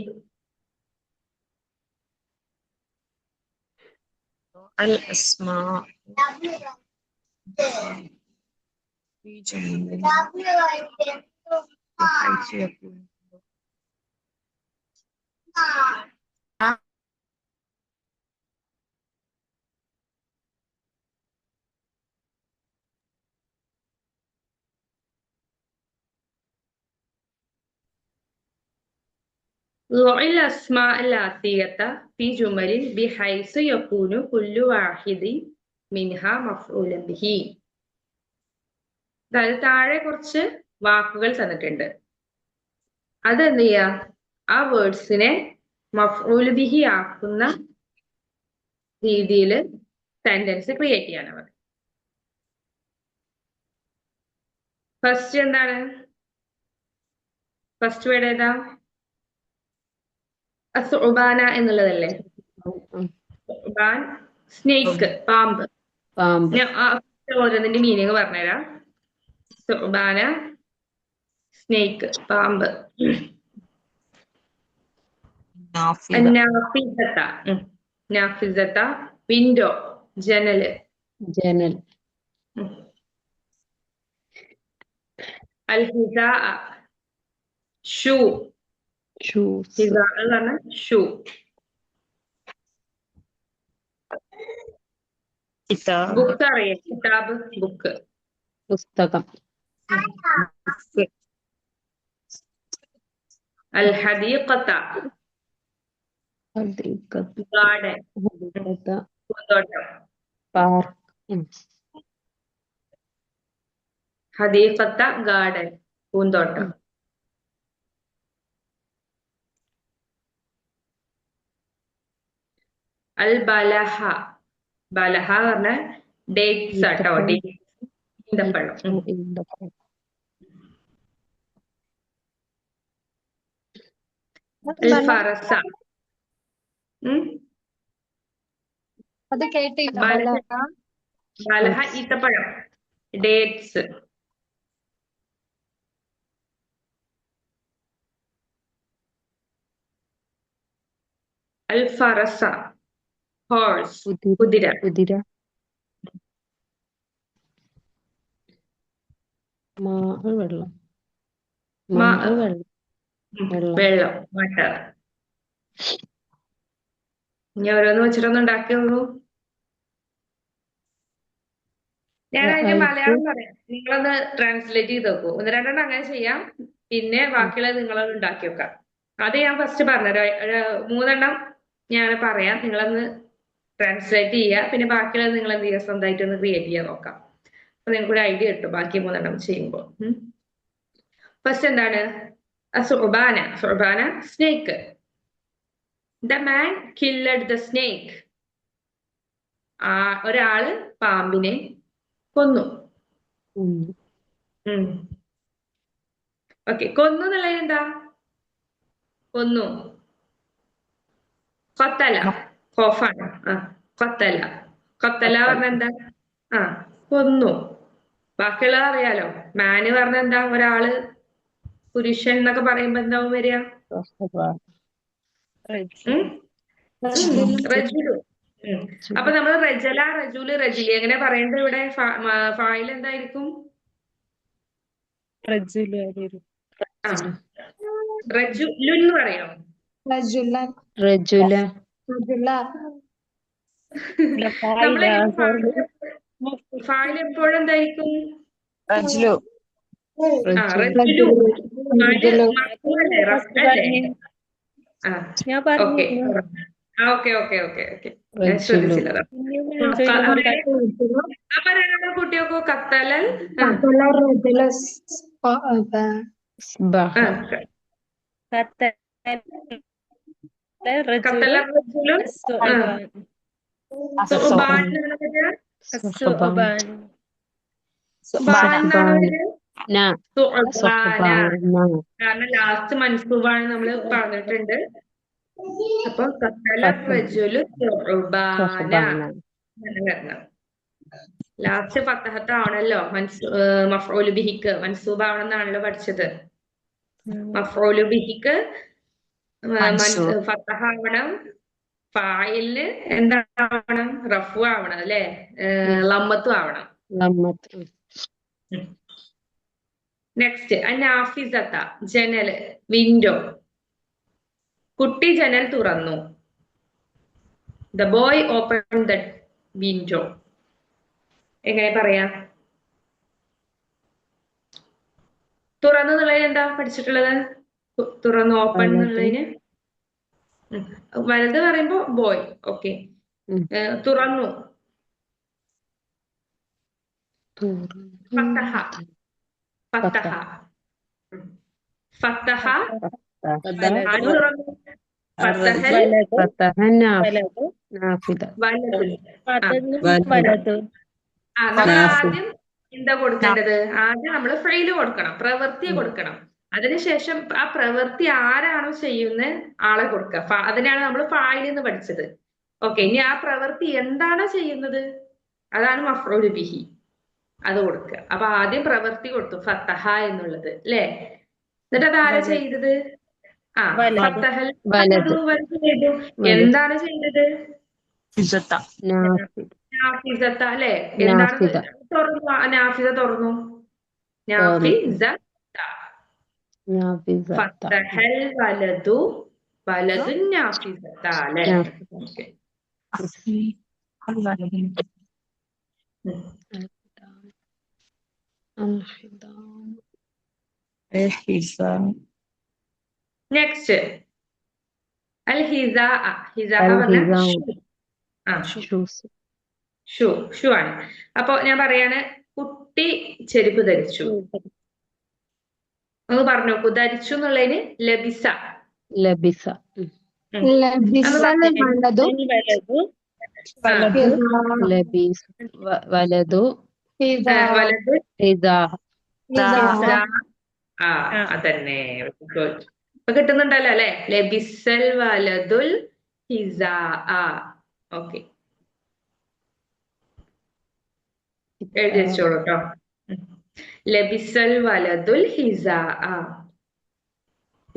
Speaker 5: അൽ അസ്മാ
Speaker 1: ضع الأسماء الآتية في جمل بحيث يكون كل واحد منها مفعولا به. അതായത് താഴെ കുറച്ച് വാക്കുകൾ തന്നിട്ടുണ്ട്. അതെന്ത് ചെയ്യാ? ആ വേർഡ്സിനെ മഫ്ഊൽ ബിഹി ആക്കുന്ന രീതിയിൽ സെന്റൻസ് ക്രിയേറ്റ് ചെയ്യാനാണ് പറയുന്നത്. ഫസ്റ്റ് എന്താണ്? ഫസ്റ്റ് വേർഡ് ഏതാ? അസുബാന എന്നുള്ളതല്ലേ? സ്നേക്ക്, പാമ്പ്. ഓരോന്നിന്റെ മീനിങ് പറഞ്ഞുതരാം. സുബാന, സ്നേക്ക്, പാമ്പ്. നാഫിസത്ത, വിൻഡോ, ജനല്. അൽ ഹിസാ, ഷൂ. ഹിസാ എന്ന് പറഞ്ഞാൽ ഷൂ.
Speaker 5: Kitab.
Speaker 1: ബുക്ക് അറിയാം, കിതാബ് ബുക്ക്.
Speaker 4: പുസ്തകം.
Speaker 1: അൽ ഹദീഖത്ത
Speaker 4: ഹദീഖത്ത്.
Speaker 1: ഗാർഡൻ,
Speaker 4: ഹദീഖത്ത്.
Speaker 1: പൂന്തോട്ടം.
Speaker 4: പാർക്ക്.
Speaker 1: ഹദീഖത്ത ഗാർഡൻ, പൂന്തോട്ടം. അൽ ബലഹ, ബലഹ പറഞ്ഞ ഡേറ്റ്സ് ആട്ടോ, ഡേറ്റ്സ്, ഈന്തപ്പഴം. അൽ ഫറസ,
Speaker 2: അത് കേട്ടില്ല.
Speaker 1: ബലഹ ഈത്തപ്പഴം, ഡേറ്റ്സ്. അൽ ഫറസ ഹോഴ്സ്, കുതിര.
Speaker 4: കുതിര. വെള്ളം.
Speaker 1: വെള്ളം, വാട്ടർ. ഇനി ഓരോന്ന് വെച്ചിട്ടൊന്ന് ഉണ്ടാക്കിയോളൂ. ഞാൻ അതിന്റെ മലയാളം പറയാം, നിങ്ങളൊന്ന് ട്രാൻസ്ലേറ്റ് ചെയ്ത് നോക്കൂ. ഒന്ന് രണ്ടെണ്ണം അങ്ങനെ ചെയ്യാം, പിന്നെ ബാക്കിയുള്ളത് നിങ്ങളൊന്ന് ഉണ്ടാക്കി വെക്കാം. അത് ഞാൻ ഫസ്റ്റ് പറഞ്ഞുതരാം, 3 ഞാൻ പറയാം, നിങ്ങളൊന്ന് ട്രാൻസ്ലേറ്റ് ചെയ്യുക, പിന്നെ ബാക്കിയുള്ളത് നിങ്ങൾ എന്ത് ചെയ്യുക, സ്വന്തമായിട്ട് ഒന്ന് ക്രിയേറ്റ് ചെയ്യാൻ നോക്കാം. അപ്പൊ നിങ്ങൾക്ക് ഒരു ഐഡിയ കിട്ടും ബാക്കി 3 ചെയ്യുമ്പോൾ. ഫസ്റ്റ് എന്താണ്? സുബാന, സുബാന snake. The man killed the snake. ഒരാള് പാമ്പിനെ കൊന്നു. ഓക്കെ, കൊന്നു എന്നുള്ളത് എന്താ? കൊന്നു. കൊത്തല, കോഫാണ്. കൊത്തല, കൊത്തല പറഞ്ഞ എന്താ? കൊന്നു. ബാക്കിയുള്ളത് അറിയാലോ. മാന് പറഞ്ഞ എന്താ? ഒരാള്, പുരുഷൻ എന്നൊക്കെ പറയുമ്പോ എന്താവും വരിക? റജുലു. അപ്പൊ നമ്മൾ റജല, റജുല്, റജിലി എങ്ങനെ പറയേണ്ടത് ഇവിടെ? ഫായിൽ എന്തായിരിക്കും? റജുലു എന്ന് പറയോ? നമ്മളെ ഫായിൽ എപ്പോഴും എന്തായിരിക്കും?
Speaker 5: Rajlu.
Speaker 1: റജുലു. ഓക്കെ. ഞാൻ ശ്രദ്ധിച്ചില്ല. അപ്പൊ കുട്ടിയൊക്കെ കത്തലൽ കാരണം ലാസ്റ്റ് മൻസൂബാണ് നമ്മൾ പറഞ്ഞിട്ടുണ്ട്. അപ്പൊ ലാസ്റ്റ് ഫത്തഹത്ത് ആവണല്ലോ, മഫ്ഊലു ബിഹിക്ക് മൻസൂബ് ആവണമെന്നാണല്ലോ പഠിച്ചത്. മഫ്ഊലു ബിഹിക്ക് ഫത്തഹ ആവണം, ഫായിലിന് എന്താവണം? റഫു ആവണം അല്ലെ, ലമ്മത്തും ആവണം. നെക്സ്റ്റ് അനാഫിസത്ത, ജനല്, വിൻഡോ. കുട്ടി ജനൽ തുറന്നു. The boy open the window. എങ്ങനെ പറയാം? തുറന്നു എന്നുള്ളതിന് എന്താ പഠിച്ചിട്ടുള്ളത്? തുറന്നു, ഓപ്പൺ എന്നുള്ളതിന് വലത് പറയുമ്പോ ബോയ്. ഓക്കെ, തുറന്നു. ഫത്തഹ, ഫത്തഹ, ഫത്തഹ. ആര് തുറന്നു? നമ്മൾ ആദ്യം എന്താ കൊടുക്കേണ്ടത്? ആദ്യം നമ്മൾ ഫെയില് കൊടുക്കണം, പ്രവൃത്തി കൊടുക്കണം. അതിനുശേഷം ആ പ്രവൃത്തി ആരാണോ ചെയ്യുന്നത് ആളെ കൊടുക്കുക. അതിനാണ് നമ്മൾ ഫായിലെന്ന് പഠിച്ചത്. ഓക്കെ, ഇനി ആ പ്രവൃത്തി എന്താണോ ചെയ്യുന്നത് അതാണ് മഫ്ഊലു ബിഹി, അത് കൊടുക്കുക. അപ്പൊ ആദ്യം പ്രവൃത്തി കൊടുത്തു, ഫത്തഹ എന്നുള്ളത് അല്ലേ. എന്നിട്ട് അത് ആരാ ചെയ്തത്? ഫത്തഹൽ ചെയ്തു. എന്താണ് ചെയ്തത്? നാഫിസത്ത അല്ലെ. എന്താണ് തുറന്നു? നാഫിസ തുറന്നു. ഫത്തഹൽ വലതു, വലതു നാഫിസത്ത അല്ലെ. ഉം. നെക്സ്റ്റ് അൽ ഹിസാ ഹിസാഹ പറഞ്ഞ
Speaker 4: ഷൂസ്
Speaker 1: ഷൂ ഷൂ ആണ്. അപ്പൊ ഞാൻ പറയാണ് കുട്ടി ചെരുപ്പ് ധരിച്ചു. ഒന്ന് പറഞ്ഞു നോക്കൂ. ധരിച്ചു എന്നുള്ളതിന് ലബിസ.
Speaker 4: ലബിസ
Speaker 2: ലബിസൽ വലതു
Speaker 4: ലബീസ് വലതു
Speaker 1: വലത്
Speaker 4: ഇദാഹ
Speaker 1: ഹിസാ. അതന്നെ. Good. ഇപ്പൊ കിട്ടുന്നുണ്ടല്ലോ അല്ലെ? ലബിസൽ വലതുൽ ഹിസാ. ഓക്കെ, എഴുതി വെച്ചോളൂ കേട്ടോ. ലബിസൽ വലതുൽ ഹിസാ.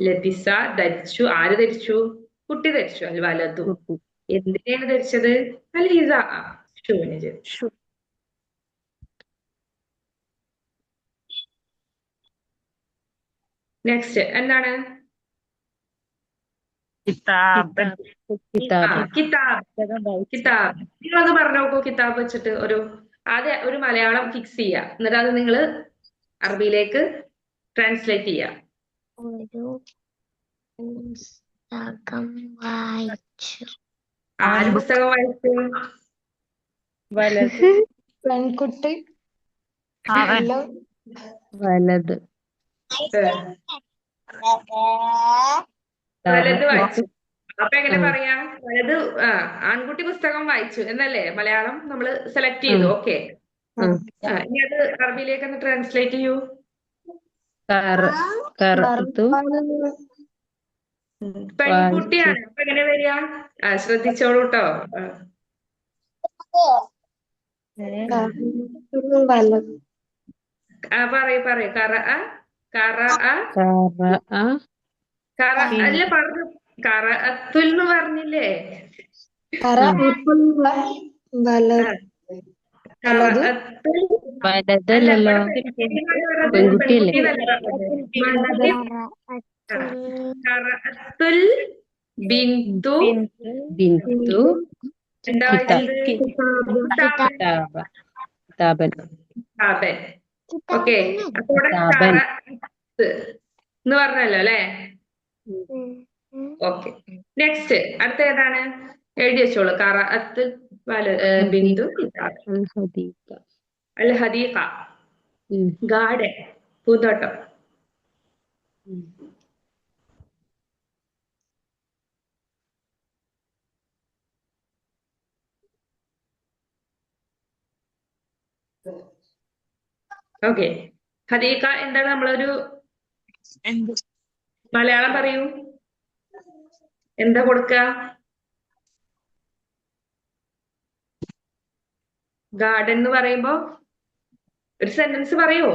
Speaker 1: ലബിസ ധരിച്ചു. ആര് ധരിച്ചു? കുട്ടി ധരിച്ചു. അൽ വലതു എന്തിനാണ് ധരിച്ചത്? അൽ ഹിസാ ഷൂവിന് ധരിച്ചു. നെക്സ്റ്റ് എന്താണ്?
Speaker 4: കിതാബ്
Speaker 1: കിതാബ്. നിങ്ങളൊന്ന് പറഞ്ഞു നോക്കൂ. കിതാബ് വെച്ചിട്ട് ആദ്യം ഒരു മലയാളം ഫിക്സ് ചെയ്യുക, എന്നിട്ട് അത് നിങ്ങൾ അറബിയിലേക്ക് ട്രാൻസ്ലേറ്റ് ചെയ്യുക.
Speaker 5: ഒരു പുസ്തകം വായിച്ചു.
Speaker 1: ആര് പുസ്തകം വായിച്ചു?
Speaker 2: പെൺകുട്ടി
Speaker 4: വലത്
Speaker 1: വലത് വായിച്ചു. അപ്പൊ എങ്ങനെ പറയാ? വലത് ആൺകുട്ടി പുസ്തകം വായിച്ചു എന്നല്ലേ മലയാളം നമ്മൾ സെലക്ട് ചെയ്തു. ഓക്കെ, ഇനി അത് അറബിയിലേക്ക് ഒന്ന് ട്രാൻസ്ലേറ്റ് ചെയ്യൂ. പെൺകുട്ടിയാണ്. അപ്പൊ എങ്ങനെ വരിക? ശ്രദ്ധിച്ചോളൂ കേട്ടോ. പറയൂ. അല്ല പറഞ്ഞു. കറഅത്തുൽ എന്ന് പറഞ്ഞില്ലേ?
Speaker 4: വലതല്ലല്ലോ, പെൺകുട്ടിയല്ലേ?
Speaker 1: കറഅത്തുൽ ബിന്തു എന്താ
Speaker 4: കിതാബൻ.
Speaker 1: ഓക്കെ, അപ്പൊ ഇവിടെ കറഅത്ത് എന്ന് പറഞ്ഞല്ലോ അല്ലെ? ഓക്കെ, നെക്സ്റ്റ് അടുത്ത ഏതാണ്? എഴുതി വെച്ചോളൂ. കറഅത്ത് ബിന്ദു അൽ ഹദീഖ ഗാർഡൻ, പൂന്തോട്ടം. ഓക്കെ, ഹദീഖ എന്താണ്? നമ്മളൊരു മലയാളം പറയൂ. എന്താ കൊടുക്ക? ഗാർഡൻ എന്ന് പറയുമ്പോ ഒരു സെന്റൻസ് പറയൂ.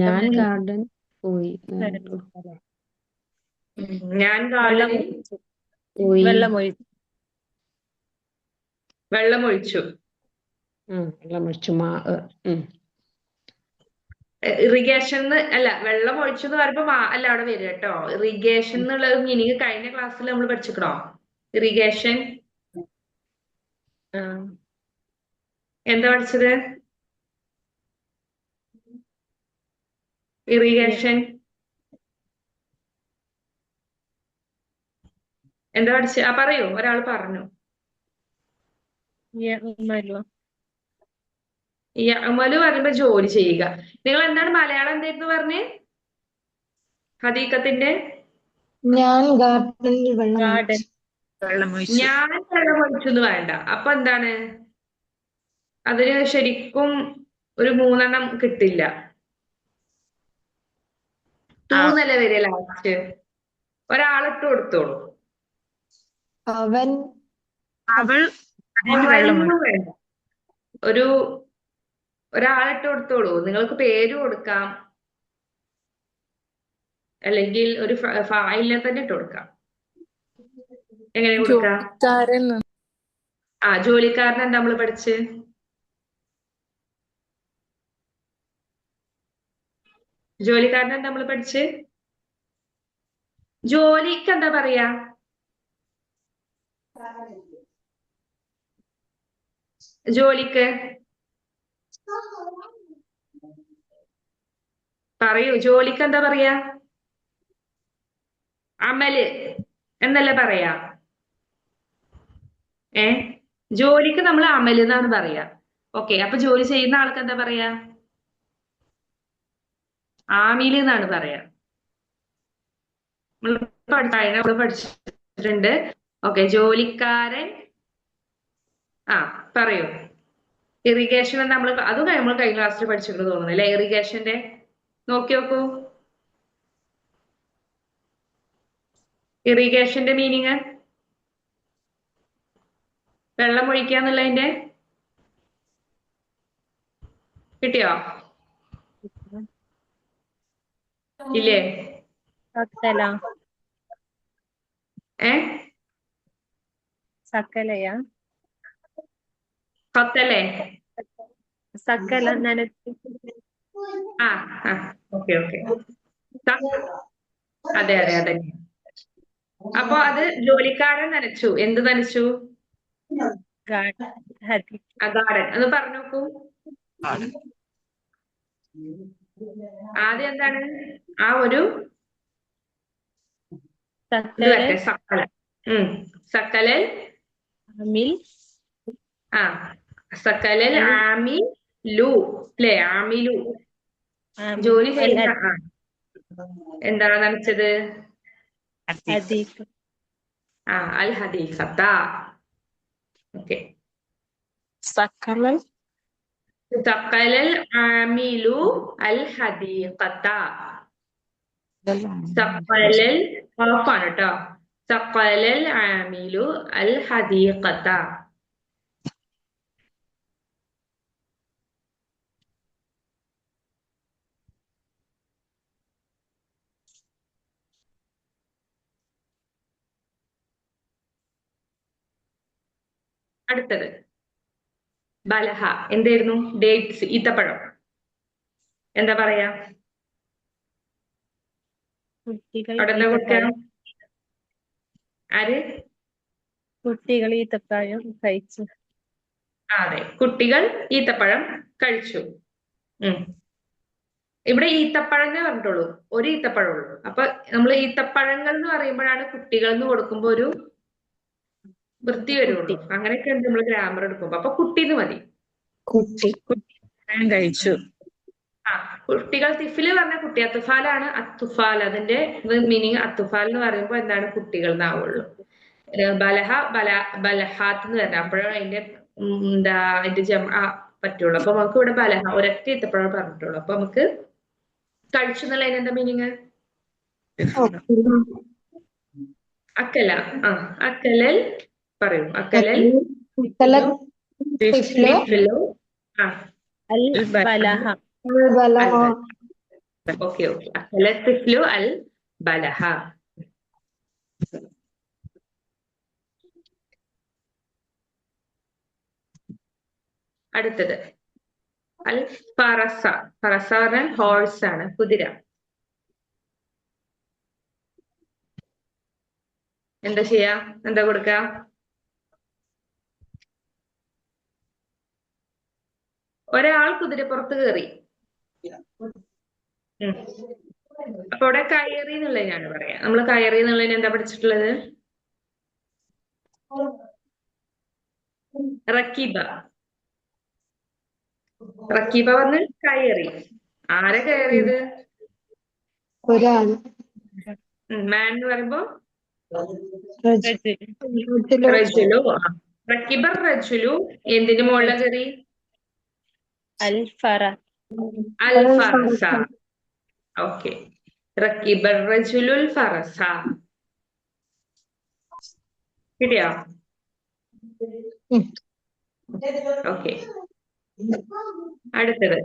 Speaker 4: ഞാൻ ഗാർഡൻ പോയി.
Speaker 1: ഞാൻ ഗാർഡനിൽ വെള്ളമൊഴിച്ചു.
Speaker 4: വെള്ളമൊഴിച്ചു.
Speaker 1: ഇറിഗേഷൻ അല്ല, വെള്ളം ഒഴിച്ചു എന്ന് പറയുമ്പോ അല്ല അവിടെ വരിക കേട്ടോ. ഇറിഗേഷൻ എന്നുള്ള മീനിങ് കഴിഞ്ഞ ക്ലാസ്സിൽ നമ്മൾ പഠിച്ചിക്കണോ? ഇറിഗേഷൻ എന്താ പഠിച്ചത്? ഇറിഗേഷൻ എന്താ പഠിച്ച? പറയൂ, ഒരാൾ പറഞ്ഞു. യഅ്മലു പറയുമ്പോ ജോലി ചെയ്യുക. നിങ്ങൾ എന്താണ് മലയാളം എന്തായിരുന്നു പറഞ്ഞേ? ഹദീഖത്തിന്റെ
Speaker 2: ഞാൻ ഗാർഡനിൽ
Speaker 1: ഞാൻ വെള്ളമൊഴിച്ചു എന്ന് വേണ്ട. അപ്പൊ എന്താണ്? അതിന് ശരിക്കും ഒരു 3 എണ്ണം കിട്ടില്ല. തൂന്നല്ലേ വരിക ലാസ്റ്റ്. ഒരാളിട്ട് കൊടുത്തോളൂ.
Speaker 2: അവൻ
Speaker 1: വേണ്ട, ഒരാളിട്ട് കൊടുത്തോളൂ. നിങ്ങൾക്ക് പേര് കൊടുക്കാം, അല്ലെങ്കിൽ ഒരു ഫായിലിനെ തന്നെ ഇട്ട് കൊടുക്കാം. എങ്ങനെ കൊടുക്കാം? ജോലിക്കാരൻ എന്താ നമ്മൾ പഠിച്ച്? ജോലിക്കാരൻ എന്താ നമ്മൾ പഠിച്ച്? ജോലിക്ക് എന്താ പറയാ? ജോലിക്ക് പറയൂ. ജോലിക്ക് എന്താ പറയാ? അമല് എന്നല്ലേ പറയാ? ജോലിക്ക് നമ്മൾ അമല് എന്നാണ് പറയാ. ഓക്കെ, അപ്പൊ ജോലി ചെയ്യുന്ന ആൾക്ക് എന്താ പറയാ? ആമില് എന്നാണ് പറയാ. നമ്മൾ പഠിച്ചിട്ടുണ്ട്. ഓക്കെ, ജോലിക്കാരൻ. പറയൂ. ഇറിഗേഷൻ നമ്മൾ അതും നമ്മൾ കഴിഞ്ഞ ക്ലാസ്സിൽ പഠിച്ചിട്ടുണ്ട് തോന്നുന്നു അല്ലെ? ഇറിഗേഷന്റെ നോക്കി നോക്കൂ. ഇറിഗേഷന്റെ മീനിങ് വെള്ളം ഒഴിക്കുക എന്നുള്ളതിന്റെ കിട്ടിയോ? ഇല്ലേ?
Speaker 6: സക്കലയാ
Speaker 1: പത്തല്ലേ?
Speaker 6: സക്കല നനച്ച്
Speaker 1: ഓക്കെ. അതെ. അപ്പൊ അത് ജോലിക്കാരൻ നനച്ചു. എന്ത് നനച്ചു? ഗാർഡൻ. അത് പറഞ്ഞു നോക്കൂ. ആദ്യം എന്താണ് ആ ഒരു സക്കല. സക്കലൽ സക്കലൽ ആമിലു അല്ലേ? ആമിലു ജോലി ചെയ്യുന്ന. എന്താണ് നനച്ചത്? അൽ ഹദീഖത്ത. ഓക്കെ.
Speaker 6: സക്കലൽ
Speaker 1: ആമിലു അൽ ഹദീഖത്ത. സക്കലൽ ഓഫാണ് കേട്ടോ. സക്കലൽ ആമിലു അൽ ഹദീഖത്ത. അടുത്തത് ബലഹ. എന്തായിരുന്നു? ഡേറ്റ്സ്, ഈത്തപ്പഴം. എന്താ പറയാ? അവിടെ എന്താ കൊടുക്ക? ആര്?
Speaker 6: കുട്ടികൾ ഈത്തപ്പഴം കഴിച്ചു.
Speaker 1: അതെ, കുട്ടികൾ ഈത്തപ്പഴം കഴിച്ചു. ഇവിടെ ഈത്തപ്പഴം എന്നേ പറഞ്ഞിട്ടുള്ളൂ. ഒരു ഈത്തപ്പഴം ഉള്ളൂ. അപ്പൊ നമ്മൾ ഈത്തപ്പഴങ്ങൾ എന്ന് പറയുമ്പോഴാണ് കുട്ടികൾ എന്ന് കൊടുക്കുമ്പോ ഒരു വൃത്തി വരുള്ളൂ. അങ്ങനെയൊക്കെ നമ്മൾ ഗ്രാമർ എടുക്കുമ്പോ. അപ്പൊ കുട്ടിന്ന് മതി.
Speaker 2: കുട്ടി
Speaker 6: കഴിച്ചു.
Speaker 1: കുട്ടികൾ തിഫില് പറഞ്ഞ കുട്ടി. അത്തുഫാലാണ് അത്തുഫാൽ. അതിന്റെ മീനിങ് അത്തുഫാൽ എന്ന് പറയുമ്പോ എന്താണ്? കുട്ടികൾ എന്നാവുള്ളൂ. ബലഹ ബലഹാത്ത് എന്ന് പറഞ്ഞ അപ്പോഴാണ് അതിന്റെ പറ്റുള്ളൂ. അപ്പൊ നമുക്ക് ഇവിടെ ബലഹ ഒരൊറ്റ ഈത്തപ്പഴം പറഞ്ഞിട്ടുള്ളൂ. അപ്പൊ നമുക്ക് കഴിച്ചു എന്നുള്ളതിന് എന്താ മീനിങ്? അക്കല. അക്കലൽ പറയൂ. അക്കലൽ ഓക്കെ. അക്കല തിഫ്ലു അൽ ബലഹ. അടുത്തത് അൽ ഫറസ. ഫറസ പറഞ്ഞാൽ ഹോഴ്സ് ആണ്, കുതിര. എന്താ ചെയ്യാ? എന്താ കൊടുക്ക? ഒരാൾ കുതിരപ്പുറത്ത് കയറി. അപ്പൊ അവിടെ കയറി എന്നുള്ളതിനാണ് പറയാ. നമ്മൾ കയറി എന്നുള്ളതിന് എന്താ പഠിച്ചിട്ടുള്ളത്? റക്കീബ. റക്കീബ പറഞ്ഞ് കയറി. ആരെ കയറിയത്?
Speaker 2: ഒരാൾ.
Speaker 1: മാൻ എന്ന് പറയുമ്പോ
Speaker 2: റജുലു.
Speaker 1: റജുലു. റക്കിബർ റജുലു എന്തിന്റെ മുകളിൽ കയറി?
Speaker 6: അൽ ഫറസ.
Speaker 1: ഓക്കെ. റക്കിബർ റജുലുൽ ഫറസ. കിട്ടിയോ? ഓക്കെ. അടുത്തത്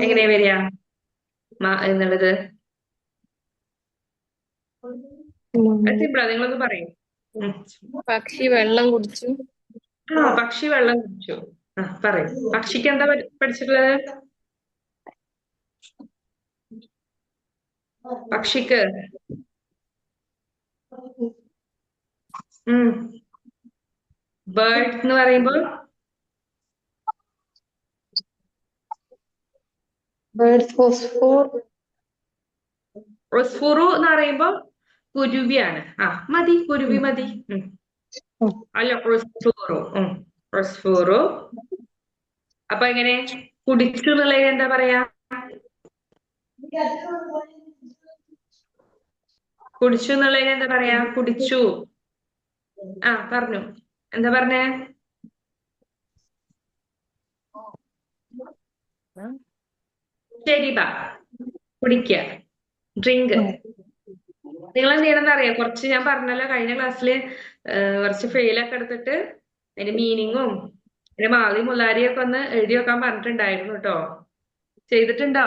Speaker 1: എങ്ങനെയാ വരിക? എന്നുള്ളത് സിമ്പിളാ. നിങ്ങളൊന്ന് പറയും.
Speaker 6: പക്ഷി വെള്ളം കുടിച്ചു.
Speaker 1: പക്ഷി വെള്ളം കുടിച്ചു. പറയും. പക്ഷിക്ക് എന്താ പഠിച്ചിട്ടുള്ളത്? പക്ഷിക്ക് ബേർഡ് എന്ന് പറയുമ്പോൾ
Speaker 2: ബേർഡ് ഫോസ്ഫോർ
Speaker 1: ഉസ്ഫുറു എന്ന് പറയുമ്പോൾ കുരുവിയാണ്. മതി, കുരുവി മതി. അല്ല, ഉസ്ഫുറു. ഉസ്ഫുറു. അപ്പൊ എങ്ങനെ കുടിച്ചു എന്നുള്ളതിന് എന്താ പറയാ? കുടിച്ചു എന്നുള്ളതിന് എന്താ പറയാ? കുടിച്ചു. പറഞ്ഞു. എന്താ പറഞ്ഞേ? ശരിബ, കുടിക്കുക, ഡ്രിങ്ക്. നിങ്ങൾ എന്ത് ചെയ്യണമെന്ന് അറിയാം? കുറച്ച് ഞാൻ പറഞ്ഞല്ലോ കഴിഞ്ഞ ക്ലാസ്സിൽ കുറച്ച് ഫെയിലൊക്കെ എടുത്തിട്ട് അതിന്റെ മീനിങ്ങും അതിന്റെ മാളി മുല്ലാരിയും ഒക്കെ ഒന്ന് എഴുതി വെക്കാൻ പറഞ്ഞിട്ടുണ്ടായിരുന്നു കേട്ടോ. ചെയ്തിട്ടുണ്ടോ?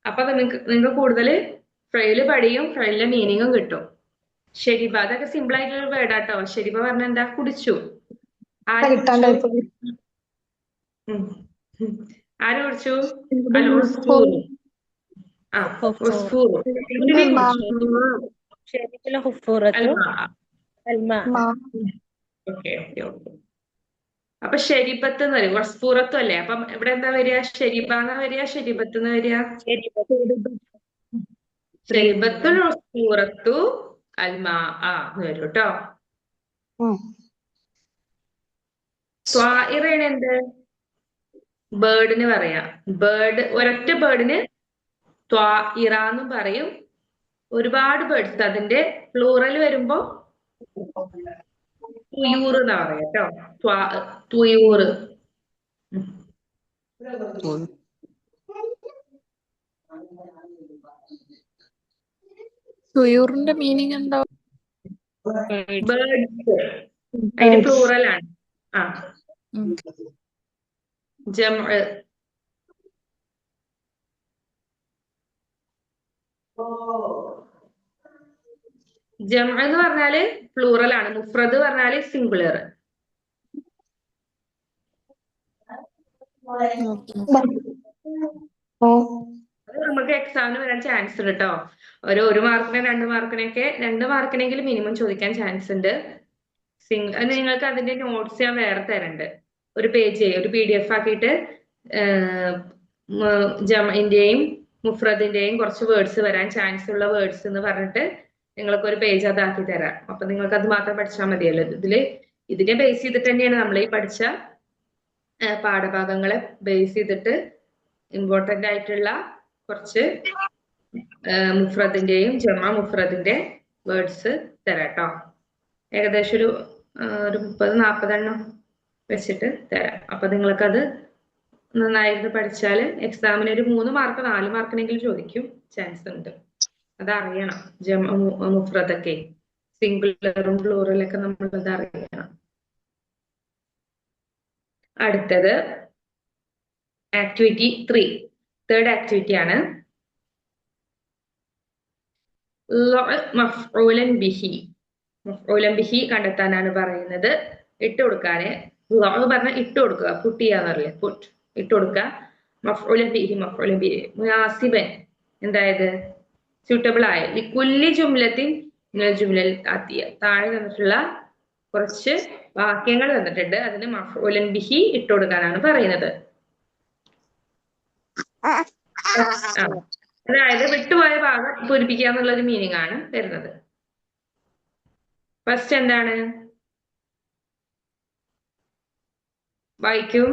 Speaker 1: അപ്പൊ നിങ്ങൾക്ക് കൂടുതൽ ഫെയില് പഠിയും ഫെയിലിന്റെ മീനിങ്ങും കിട്ടും. ശരിബ, അതൊക്കെ സിമ്പിൾ ആയിട്ടുള്ള വേർഡാട്ടോ. ശരിബ പറഞ്ഞ എന്താ? കുടിച്ചു. ആര് കുടിച്ചു? ആര് കുടിച്ചു? അല്ല, ഉസ്ഫൂർ. ഉസ്ഫൂർ.
Speaker 6: شرب الحفورة الماء.
Speaker 1: ഓക്കെ. അപ്പൊ ഷെരിബത്ത് എന്ന് പറയും. വസ്ഫൂറത്തും അല്ലേ? അപ്പം ഇവിടെ എന്താ വരിക? ഷെരിബ എന്നാ വരിക? ഷെരിബത്ത് എന്ന് വരിക? ഷെരിബത്തുൽ വസ്ഫൂറത്തു അൽമാ എന്ന് വരും കേട്ടോ. ത്വാഇറയാണ് എന്ത്? ബേർഡിന് പറയാ. ബേർഡ്, ഒരൊറ്റ ബേർഡിന് ത്വാഇറ എന്നും പറയും. ഒരുപാട് ബേർഡ്സ് അതിന്റെ പ്ലൂറൽ വരുമ്പോ തുയൂർ എന്നാ പറയാ കേട്ടോ. തുയൂർ.
Speaker 6: തുയൂറിന്റെ മീനിങ് എന്താ?
Speaker 1: ബേർഡ്സ്. അതിന്റെ പ്ലൂറലാണ്. ജംഅ്. ജംഅ് എന്ന് പറഞ്ഞാല് പ്ലൂറൽ ആണ്. മുഫ്രദ് പറഞ്ഞാല് സിംഗുലർ. അത് നമുക്ക് എക്സാമിന് വരാൻ ചാൻസ് ഉണ്ട് കേട്ടോ. ഒരു മാർക്കിന് 2 മാർക്കിനൊക്കെ 2 മാർക്കിനെങ്കിലും മിനിമം ചോദിക്കാൻ ചാൻസ് ഉണ്ട്. നിങ്ങൾക്ക് അതിന്റെ നോട്ട്സ് ഞാൻ വേറെ തരുന്നുണ്ട്. ഒരു പേജ്, ഒരു PDF ആക്കിയിട്ട് ജംഇന്റെയും മുഫ്രദിന്റെയും കുറച്ച് വേർഡ്സ് വരാൻ ചാൻസ് ഉള്ള വേർഡ്സ് എന്ന് പറഞ്ഞിട്ട് നിങ്ങൾക്ക് ഒരു പേജ് അതാക്കി തരാം. അപ്പൊ നിങ്ങൾക്ക് അത് മാത്രം പഠിച്ചാൽ മതിയല്ലോ. ഇതിനെ ബേസ് ചെയ്തിട്ട് തന്നെയാണ് നമ്മൾ ഈ പഠിച്ച പാഠഭാഗങ്ങളെ ബേസ് ചെയ്തിട്ട് ഇമ്പോർട്ടന്റ് ആയിട്ടുള്ള കുറച്ച് മുഫ്രദിന്റെയും മുഫ്രദിന്റെ വേർഡ്സ് തരാം കേട്ടോ. ഏകദേശം ഒരു 30-40 എണ്ണം വെച്ചിട്ട് തരാം. അപ്പൊ നിങ്ങൾക്കത് നന്നായിരുന്നു പഠിച്ചാല് എക്സാമിന് ഒരു 3 മാർക്ക് 4 മാർക്കിനെങ്കിലും ചോദിക്കും ചാൻസ് ഉണ്ട്. അതറിയണം. മുഫ്രദൊക്കെ സിംഗുലറും പ്ലൂറലൊക്കെ നമ്മളത് അറിയണം. അടുത്തത് ആക്ടിവിറ്റി 3, തേർഡ് ആക്ടിവിറ്റി ആണ്. മഫ്ഊലൻ ബിഹി. മഫ്ഊലൻ ബിഹി കണ്ടെത്താനാണ് പറയുന്നത്. ഇട്ട് കൊടുക്കാന്. പറഞ്ഞാൽ ഇട്ട് കൊടുക്കുക, പുട്ട് ചെയ്യാന്ന് പറയില്ലേ, പുട്ട്, ഇട്ട് കൊടുക്കുക. മഫ്ഊലൻ ബിഹി, മഫ്ഊലൻ ബിഹി മുനാസിബൻ, എന്തായത് സ്യൂട്ടബിൾ ആയ. ലിക്കുല്ലി ജുംലത്തിൻ മിനൽ ജുംലൽ ആതിയ, താഴെ തന്നിട്ടുള്ള കുറച്ച് വാക്യങ്ങൾ തന്നിട്ടുണ്ട്. അതിന് മഫ്ഊലൻ ബിഹി ഇട്ട് കൊടുക്കാനാണ് പറയുന്നത്. അതായത് വിട്ടുപോയ ഭാഗം പൂരിപ്പിക്കുക എന്നുള്ള ഒരു മീനിങ് ആണ് വരുന്നത്. ഫസ്റ്റ് എന്താണ്? വായിക്കൂ.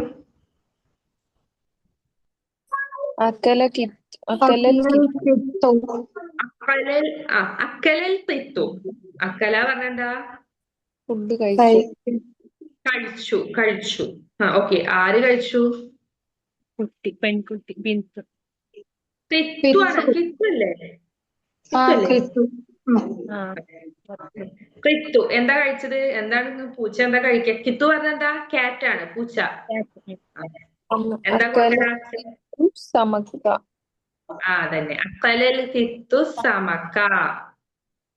Speaker 6: അക്കലൽ
Speaker 1: തിത്തു. അക്കല പറഞ്ഞെന്താ?
Speaker 6: ഫുഡ് കഴിച്ചു.
Speaker 1: കഴിച്ചു. ഓക്കെ. ആര് കഴിച്ചു?
Speaker 6: പെൺകുട്ടി.
Speaker 1: തിത്തു ആണ്. കിത്തല്ലേ? കിത്തു എന്താ കഴിച്ചത്? എന്താണ് പൂച്ച എന്താ കഴിക്കുക? കിത്തു പറഞ്ഞെന്താ? ക്യാറ്റ് ആണ്, പൂച്ച. എന്താ
Speaker 6: സമക്ക.
Speaker 1: അതന്നെ. അക്കലൽ കിത്തു സമക്ക.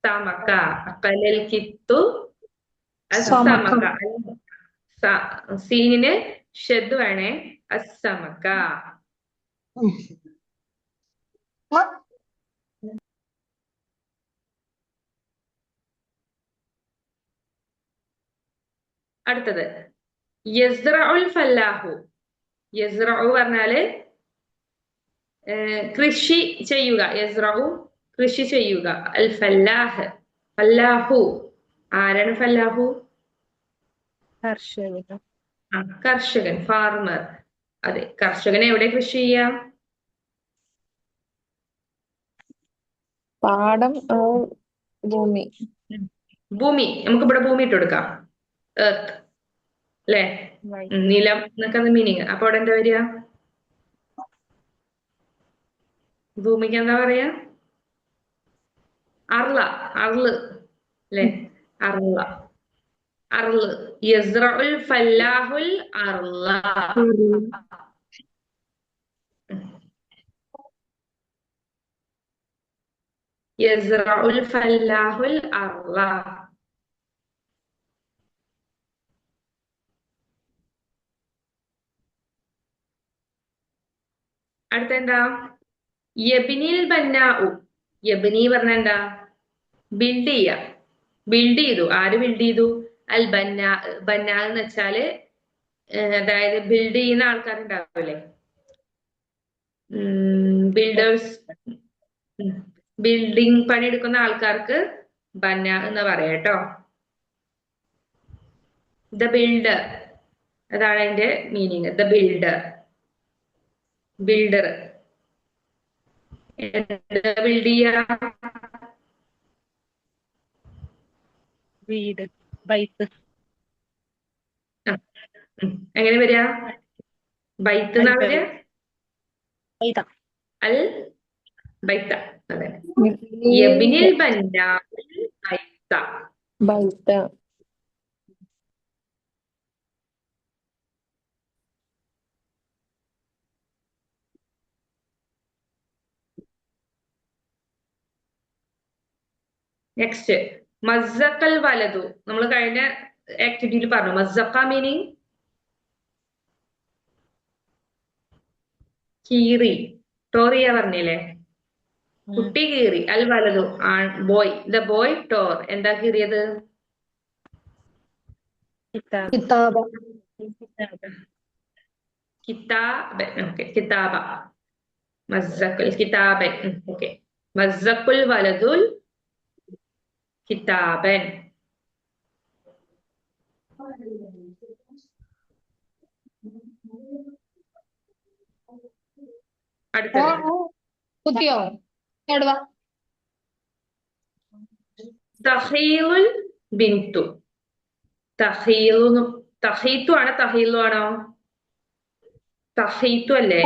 Speaker 1: സമക്ക. അക്കലൽ കിത്തു സമക്ക. സീനിന് ഷെദ് വേണേ. അസമക്ക. അടുത്തത് യസ്റഉൽ ഫല്ലാഹു. യസ്റഉ പറഞ്ഞാല് കൃഷി ചെയ്യുക. യസ്റഉ കൃഷി ചെയ്യുക. അൽ ഫല്ലാഹ് ഫല്ലാഹു ആരാണ് ഫല്ലാഹു?
Speaker 6: കർഷകൻ.
Speaker 1: കർഷകൻ, ഫാർമർ. അതെ, കർഷകൻ എവിടെ കൃഷി ചെയ്യാം?
Speaker 6: പാടം, ഭൂമി.
Speaker 1: ഭൂമി. നമുക്ക് ഇവിടെ ഭൂമി ഇട്ട് കൊടുക്കാം, എർത്ത് അല്ലെ? നിലം എന്നൊക്കെ മീനിങ്. അപ്പൊ അവിടെ എന്താ വരിക? ഭൂമിക്ക് എന്താ പറയാ? അർള, അർള് അല്ലെ? അർള, അർള്. യസ്റഉൽ ഫല്ലാഹുൽ അർള. യസ്റഉൽ ഫല്ലാഹുൽ അർള. അടുത്ത എന്താ? യബ്നിൽ ബന്നാഉ. യബ്നി പറഞ്ഞ എന്താ? ബിൽഡ് ചെയ്യ. ബിൽഡ് ചെയ്തു. ആര് ബിൽഡ് ചെയ്തു? അൽ ബന്നാ. ബന്നാ എന്ന് വെച്ചാല് അതായത് ബിൽഡ് ചെയ്യുന്ന ആൾക്കാരുണ്ടാവില്ലേ, ബിൽഡേഴ്സ്. ബിൽഡിംഗ് പണിയെടുക്കുന്ന ആൾക്കാർക്ക് ബന്ന എന്ന് പറയാം കേട്ടോ. ദ ബിൽഡർ, അതാണ് അതിന്റെ meaning. The builder, builder. Build ചെയ്യാ?
Speaker 6: വീട്, ബൈത്ത്.
Speaker 1: എങ്ങനെ വരിക? ബൈത്ത് എന്നാ വരിക? അൽ ബൈത്ത. അതെ. യബ്നിൽ ബന്നാഉൽ ബൈത്ത.
Speaker 6: ബൈത്ത്.
Speaker 1: നെക്സ്റ്റ് മസ്സക്കൽ വലതു. നമ്മൾ കഴിഞ്ഞ ആക്ടിവിറ്റിയിൽ പറഞ്ഞു മസ്സക്ക മീനിങ് കീറി. ടോറിയ പറഞ്ഞില്ലേ? കുട്ടി കീറി. അൽ വലതു ബോയ്. The boy Tor. എന്താ കീറിയത്?
Speaker 2: കിതാബ.
Speaker 1: കിതാബ്. ഓക്കെ, കിതാബ. മസ്സക്കുൽ കിതാബൻ. ഓക്കെ. മസ്സക്കുൽ വലതുൽ കിതാബൻ. അടുത്തത്
Speaker 2: കുത്തിയോ? ഇങ്ങോട്ട് വാ.
Speaker 1: തഹീലുൽ ബിന്തു. തഹീലു. തഹീത്തു ആണോ തഹീലു ആണോ? തഹീത്തു അല്ലേ?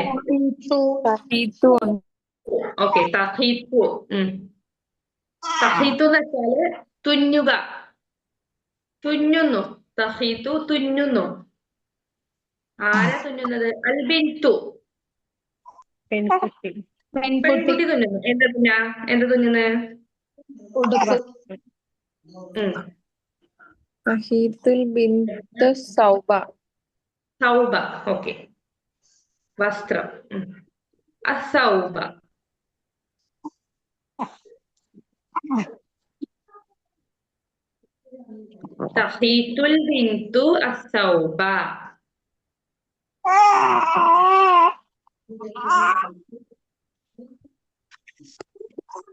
Speaker 1: ഓക്കെ, തഹീത്തു. തഹീത്തു എന്ന് വെച്ചാല് തുന്നുക, തുന്നുന്നു. തഹീത്തു തുന്നുന്നു. ആരാ തുന്നുന്നത്? അൽ ബിന്തു,
Speaker 6: പെൺകുട്ടി.
Speaker 1: പെൺകുട്ടി തുന്നുന്നു. എന്താ തുന്നാ? എന്താ തുന്നുന്നത്?
Speaker 2: ഉടുപ്പ്.
Speaker 6: തഹീത്തുൽ ബിന്ത് സൗബ.
Speaker 1: സൗബ. ഓക്കെ, വസ്ത്രം. അസൗബ. തഹീത്തുൽ ബിന്തു അസൗബ.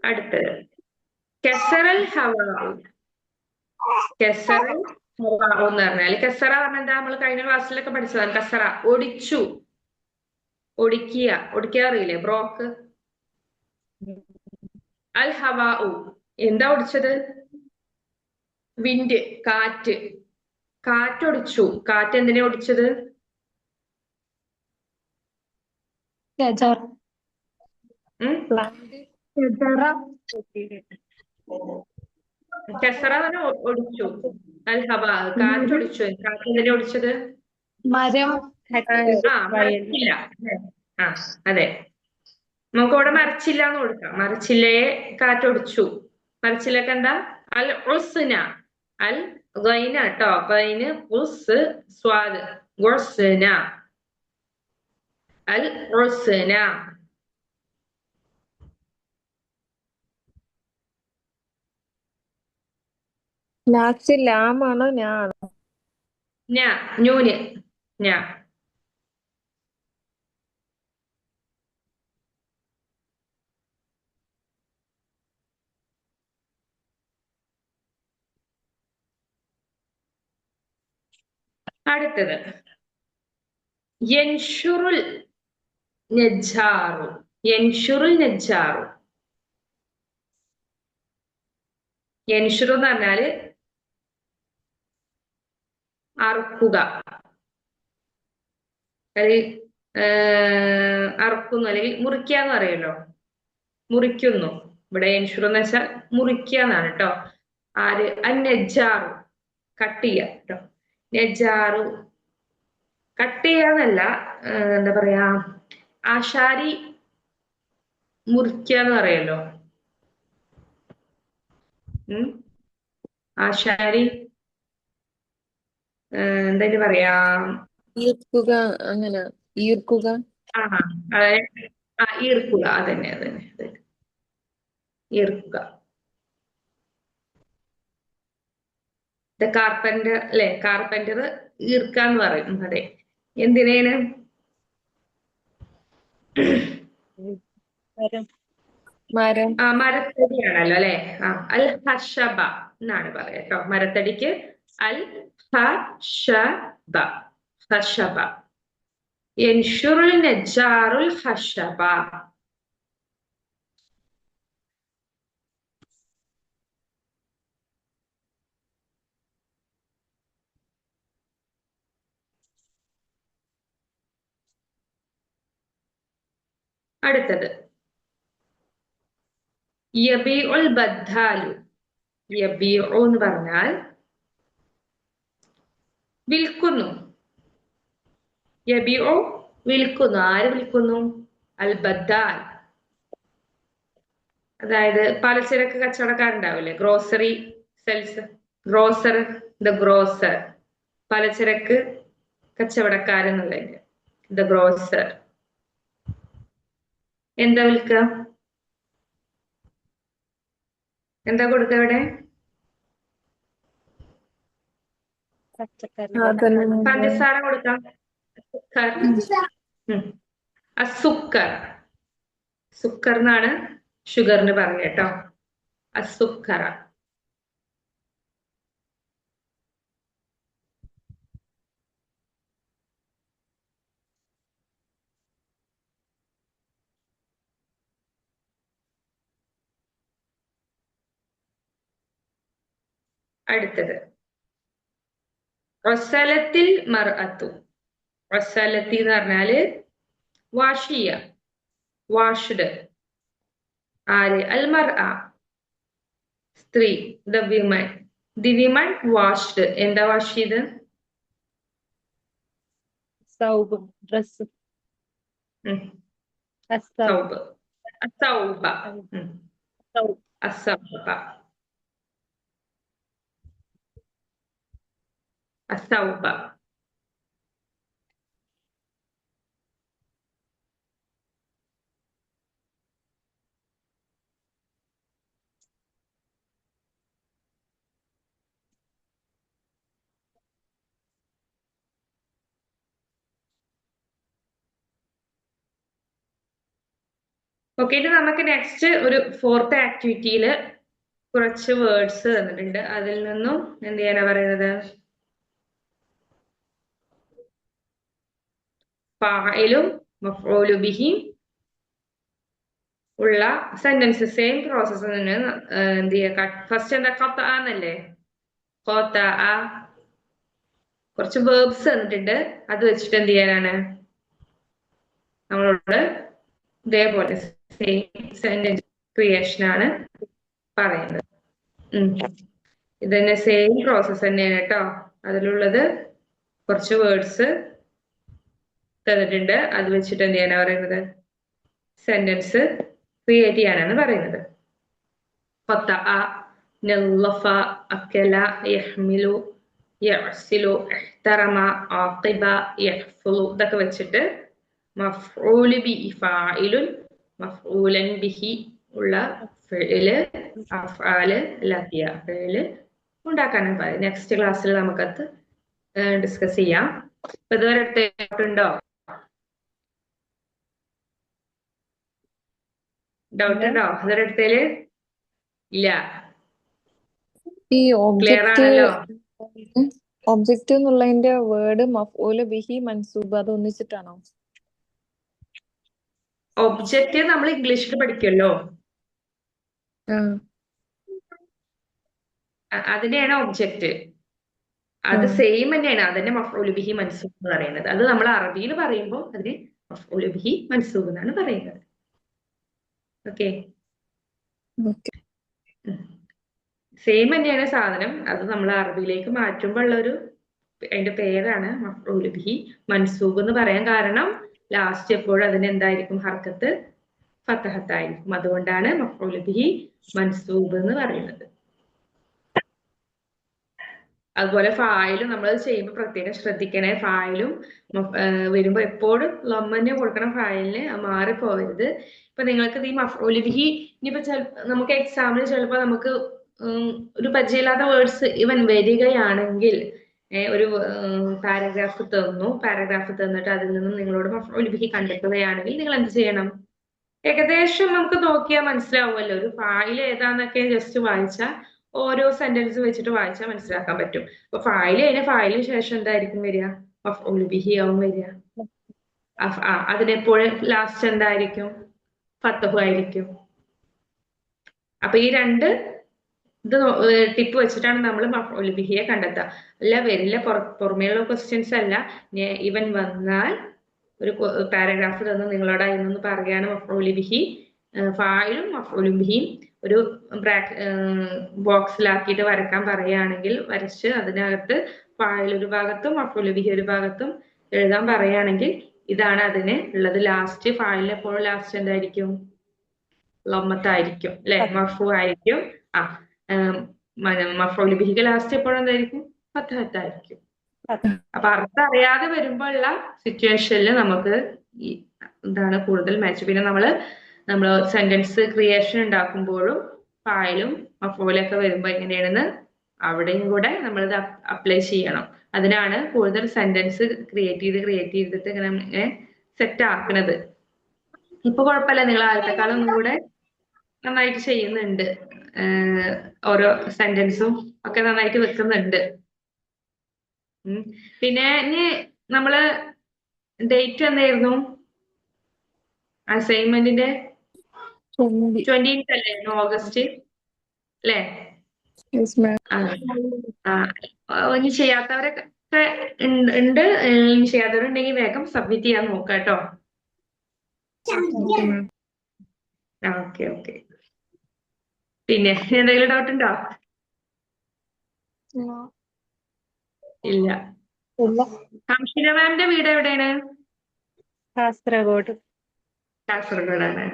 Speaker 1: അടുത്തത് കെസറൽ ഹവാഉ. കെസറൽ ഹവാഉ എന്ന് പറഞ്ഞാൽ, കെസറ പറഞ്ഞാൽ എന്താ? നമ്മൾ കഴിഞ്ഞ ക്ലാസ്സിലൊക്കെ പഠിച്ചതാണ്. കസറ ഒടിച്ചു, ഒടിക്കുക. ഒടിക്കുക അറിയില്ലേ? ബ്രോക്ക്. അൽ ഹവാഉ എന്താ ഒടിച്ചത്? വിൻഡ്, കാറ്റ്. കാറ്റൊടിച്ചു. കാറ്റ് എന്തിനാ ഒടിച്ചത്?
Speaker 2: ഷജർ.
Speaker 1: കെസറ പറഞ്ഞ ഒടിച്ചു. അൽ ഹവാ കാറ്റൊടിച്ചു. കാറ്റ് എന്തിനാ ഒടിച്ചത്?
Speaker 2: മരം.
Speaker 1: മരച്ചില്ല. അതെ, നമുക്ക് ഇവിടെ മരച്ചില്ല എന്ന് കൊടുക്കാം. മരച്ചില്ലയെ കാറ്റൊടിച്ചു. മരച്ചില്ലക്ക് എന്താ? അൽ ഉസ്ന. അൽ ഗൈന ട്ടോ. ഗൈന് ഉസ് സ്വാദ്. ഉസ്ന. അൽ ഉസ്ന.
Speaker 6: ലാസ്റ്റ് ലാമാണോ ഞാണോ?
Speaker 1: നൂന് ഞാ. അടുത്തത് യൻഷുറുൽ നജ്ജാറു. യൻഷുറുൽ നജ്ജാറു. യൻഷുറു എന്ന് പറഞ്ഞാല് അറുക്കുക, അറുക്കുന്നു അല്ലെങ്കിൽ മുറിക്കുക എന്ന് പറയുമല്ലോ. മുറിക്കുന്നു. ഇവിടെ യൻഷുറു എന്ന് വെച്ചാൽ മുറിക്കുക എന്നാണ് കേട്ടോ. ആര്? നജ്ജാറു, കട്ട് ചെയ്യുക കേട്ടോ. നജ്ജാറു കട്ട് ചെയ്യാന്നല്ല, എന്താ പറയാ, ആശാരി മുറിക്കുക എന്ന് പറയല്ലോ. ആശാരി എന്താ പറയാ,
Speaker 6: ഈർക്കുക, അങ്ങനെ ഈർക്കുക.
Speaker 1: അതായത് ഈർക്കുക. അതന്നെ ഈർക്കുക. കാർപ്പന്റർ അല്ലെ, കാർപ്പന്റർ ഈർക്കാന്ന് പറയും. അതെ. എന്തിനേന്?
Speaker 6: മരം.
Speaker 1: മരത്തടിയാണല്ലോ അല്ലെ. അൽ ഹഷബ എന്നാണ് പറയാ കേട്ടോ. മരത്തടിക്ക് അൽ ഹഷബ. ഹഷബ. യൻഷുറുൽ നജ്ജാറുൽ ഹഷബ. അടുത്തത് യബീഉൽ ബദ്ദാലു. യബീഉ എന്ന് പറഞ്ഞാൽ വിൽക്കുന്നു. യബീഉ വിൽക്കുന്നു. ആര് വിൽക്കുന്നു? അൽ ബദ്ദാൽ. അതായത് പലചരക്ക് കച്ചവടക്കാരുണ്ടാവില്ലേ, grocery sellers, grocer, the grocer, പലചരക്ക് കച്ചവടക്കാരെന്നുള്ളതിന്റെ ദ ഗ്രോസർ. എന്താ വിൽക്കുക? എന്താ കൊടുക്കുക ഇവിടെ? പഞ്ചസാര കൊടുക്കാം. അസുക്കർ. സുക്കർ എന്നാണ് ഷുഗറിന് പറയുക കേട്ടോ. അസുക്കറ. അടുത്തത് റസലത്തിൽ മർഅത്തു. റസലത്തി എന്ന് പറഞ്ഞാല് വാഷ് ചെയ്യ, വാഷ്ഡ്. ആര്? അൽ മർഅ, സ്ത്രീ. The women. The women washed. എന്താ വാഷ് ചെയ്ത്?
Speaker 6: സൗബ്, ഡ്രസ്.
Speaker 1: സൗബ്. അസൗബ. അസൗബ. അസൗബ. ഓക്കെ, ഇത് നമുക്ക് നെക്സ്റ്റ് ഒരു 4th ആക്ടിവിറ്റിയിൽ കുറച്ച് വേർഡ്സ് തന്നിട്ടുണ്ട്. അതിൽ നിന്നും എന്ത് ചെയ്യാനാ പറയുന്നത്? ഫാഇലും മഫ്ഊലു ബിഹിം ഉള്ള സെന്റൻസ് സെയിം പ്രോസസ് തന്നെ എന്ത് ചെയ്യുക. ഫസ്റ്റ് എന്താ? ഖതഅ എന്നല്ലേ. ഖതഅ. കുറച്ച് വേർബ്സ് തന്നിട്ടുണ്ട്. അത് വെച്ചിട്ട് എന്ത് ചെയ്യാനാണ് നമ്മളോട് ഇതേപോലെ സെയിം സെന്റൻസ് ക്രിയേഷൻ ആണ് പറയുന്നത്. ഇത് തന്നെ സെയിം പ്രോസസ് തന്നെയാണ് കേട്ടോ. അതിലുള്ളത് കുറച്ച് വേർഡ്സ് തന്നിട്ടുണ്ട്. അത് വെച്ചിട്ട് എന്ത് ചെയ്യാനാ പറയുന്നത്? സെന്റൻസ് ക്രിയേറ്റ് ചെയ്യാനാണ് പറയുന്നത്. ഖതഅ, നളഫ, അക്കല, യഹ്മിലു, യഅ്സിലു, ഇഹ്തറമ, ആഖിബ, യഹ്ഫളു. ഇതൊക്കെ വെച്ചിട്ട് മഫ്ഊലു ബിഹി, ഫാഇലുൻ, മഫ്ഊലൻ ബിഹി ഉള്ള ഫിഅല്, അഫ്ആല്, ലഫിയ ഫിഅല് ഉണ്ടാക്കാനാണ് പറയുന്നത്. നെക്സ്റ്റ് ക്ലാസ്സിൽ നമുക്കത് ഡിസ്കസ് ചെയ്യാം. അപ്പൊ ഇതുവരെ ഡൗട്ടുണ്ടോ? ഡൗട്ട് ഉണ്ടോ ഇതുവരെ എടുത്തതില്? ഇല്ല,
Speaker 6: ഈ
Speaker 1: ക്ലിയർ
Speaker 6: ഒബ്ജക്റ്റ്
Speaker 1: ആണല്ലോ.
Speaker 6: ഒബ്ജക്റ്റ് എന്നുള്ളതിന്റെ വേർഡ് മഫ്ഊല് ബിഹി മൻസൂബ് അത് ഒന്നിച്ചിട്ടാണോ?
Speaker 1: ഒബ്ജക്റ്റ് നമ്മൾ ഇംഗ്ലീഷിൽ പഠിക്കുമല്ലോ,
Speaker 6: ആ
Speaker 1: അതിനെയാണ് ഒബ്ജക്റ്റ്. അത് സെയിം തന്നെയാണ്, അതന്നെ മഫ്ഊലു ബിഹി മൻസൂബ് എന്ന് പറയുന്നത്. അത് നമ്മൾ അറബിയിൽ പറയുമ്പോൾ അതിന് മഫ്ഊലു ബിഹി മൻസൂബ് എന്നാണ് പറയുന്നത്. Okay,
Speaker 6: okay.
Speaker 1: സെയിം തന്നെയാണ് സാധനം. അത് നമ്മൾ അറബിയിലേക്ക് മാറ്റുമ്പോൾ ഉള്ളൊരു അതിന്റെ പേരാണ് മഫ്ഊലു ബിഹി മൻസൂബ് എന്ന് പറയാൻ കാരണം ലാസ്റ്റ് എപ്പോഴും അതിന് എന്തായിരിക്കും? ഹർക്കത്ത് ഫതഹത്തായിരിക്കും. അതുകൊണ്ടാണ് മഫ്ഊലു ബിഹി മൻസൂബ് എന്ന് പറയുന്നത്. അതുപോലെ ഫായിലും നമ്മൾ ചെയ്യുമ്പോൾ പ്രത്യേകം ശ്രദ്ധിക്കണേ. ഫായിലും വരുമ്പോ എപ്പോഴും ലമ്മന്നെ കൊടുക്കണം ഫായിലിന്, മാറിപ്പോവരുത്. ഇപ്പൊ നിങ്ങൾക്ക് ഈ മഫ്ഊലു ബിഹി ഇനിയിപ്പോ നമുക്ക് എക്സാമിന് ചിലപ്പോ നമുക്ക് ഒരു പരിചയമില്ലാത്ത വേർഡ്സ് ഇവൻ വരികയാണെങ്കിൽ ഒരു പാരഗ്രാഫ് തന്നിട്ട് അതിൽ നിന്നും നിങ്ങളോട് മഫ്ഊലു ബിഹി കണ്ടെത്തുകയാണെങ്കിൽ നിങ്ങൾ എന്ത് ചെയ്യണം? ഏകദേശം നമുക്ക് നോക്കിയാൽ മനസ്സിലാവുമല്ലോ ഒരു ഫായിൽ ഏതാന്നൊക്കെ ജസ്റ്റ് വായിച്ചാൽ ഓരോ സെന്റൻസ് വെച്ചിട്ട് വായിച്ചാൽ മനസ്സിലാക്കാൻ പറ്റും. അപ്പൊ ഫായിലിന് ശേഷം എന്തായിരിക്കും വരിക? മഫ്ഊലു ബിഹി ആവും വരിക. അതിനെപ്പോഴും ലാസ്റ്റ് എന്തായിരിക്കും? ഫതഹു ആയിരിക്കും. അപ്പൊ ഈ രണ്ട് ഇത് ടിപ്പ് വെച്ചിട്ടാണ് നമ്മൾ മഫ്ഊലു ബിഹിയെ കണ്ടെത്തുക. അല്ല വരില്ല, പുറമേയുള്ള ക്വസ്റ്റ്യൻസ് അല്ല. ഇവൻ വന്നാൽ ഒരു പാരഗ്രാഫ് തന്ന് നിങ്ങളോട് അതിനൊന്ന് പറയാണ് മഫ്ഊലു ബിഹി, ഫായിലും മഫ്ഊലു ബിഹിയും ഒരു ബോക്സിലാക്കിയിട്ട് വരക്കാൻ പറയുകയാണെങ്കിൽ വരച്ച് അതിനകത്ത് ഫായിൽ ഒരു ഭാഗത്തും മഫ്ഊലു ബിഹി ഒരു ഭാഗത്തും എഴുതാൻ പറയുകയാണെങ്കിൽ ഇതാണ് അതിന് ഉള്ളത്. ലാസ്റ്റ് ഫായിലിന് എപ്പോഴും ലാസ്റ്റ് എന്തായിരിക്കും? ലമ്മത്തായിരിക്കും അല്ലെ, മർഫു ആയിരിക്കും. മഫ്ഊലു ബിഹിക്ക് ലാസ്റ്റ് എപ്പോഴും എന്തായിരിക്കും? ഫതഹത്തായിരിക്കും. അപ്പൊ അർത്ഥം അറിയാതെ വരുമ്പോഴുള്ള സിറ്റുവേഷനിൽ നമുക്ക് എന്താണ് കൂടുതൽ മാച്ച്. പിന്നെ നമ്മള് സെന്റൻസ് ക്രിയേഷൻ ഉണ്ടാക്കുമ്പോഴും ഫായിലും മഫ്ഊലൊക്കെ വരുമ്പോ എങ്ങനെയാണെന്ന് അവിടെയും കൂടെ നമ്മളിത് അപ്ലൈ ചെയ്യണം. അതിനാണ് കൂടുതൽ സെന്റൻസ് ക്രിയേറ്റ് ചെയ്തിട്ട് ഇങ്ങനെ സെറ്റ് ആക്കുന്നത്. ഇപ്പൊ കുഴപ്പമില്ല, നിങ്ങൾ ആദ്യത്തെക്കാളും ഒന്നും കൂടെ നന്നായിട്ട് ചെയ്യുന്നുണ്ട്. ഓരോ സെന്റൻസും ഒക്കെ നന്നായിട്ട് വെക്കുന്നുണ്ട്. പിന്നെ ഇനി നമ്മള് ഡേറ്റ് എന്നായിരുന്നു അസൈൻമെന്റിന്റെ? 20th അല്ലേ, ഓഗസ്റ്റ് അല്ലേ? ഇനി ചെയ്യാത്തവരൊക്കെ ഉണ്ട്. ഇനി ചെയ്യാത്തവരുണ്ടെങ്കിൽ വേഗം സബ്മിറ്റ് ചെയ്യാൻ നോക്കാം കേട്ടോ. Okay okay. പിന്നെ എന്തെങ്കിലും ഡൗട്ട് ഉണ്ടോ? ഇല്ല. ഹംഷിന മാമിന്റെ വീട് എവിടെയാണ്?
Speaker 6: കാസർഗോഡ്.
Speaker 1: കാസർഗോഡാണ്.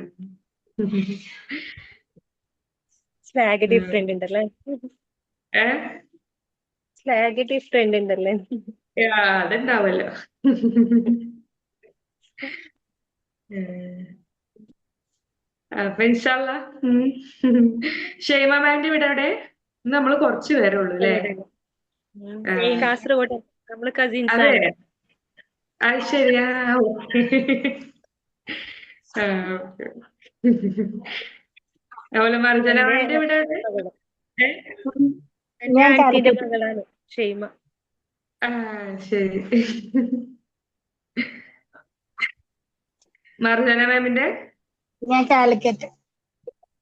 Speaker 6: സ്ലാഗ് ഡിഫറെന്റ് ഉണ്ടല്ലേ? സ്ലാഗ് ഡിഫറെന്റ് ഉണ്ടല്ലേ?
Speaker 1: അതുണ്ടാവല്ലോ. അപ്പൊ ഇൻഷാല്ല ഷെയ്മ മാമിന്റെ വീട് എവിടെ? നമ്മൾ കുറച്ച് പേരേ ഉള്ളൂ അല്ലേ?
Speaker 6: കാസർഗോഡ്. നമ്മള് കസിൻസ്
Speaker 1: അതെ,
Speaker 6: ആണ്.
Speaker 1: അത് ശരിയാ. അതുപോലെ മർജന മാമിന്റെ വീട് എവിടെ?
Speaker 6: എന്റെ ആന്റിന്റെ മകളാണ് ഷെയ്മ.
Speaker 1: ശരി. മർജന മാമിന്റെ?
Speaker 2: ഞാൻ കാലിക്കറ്റ്.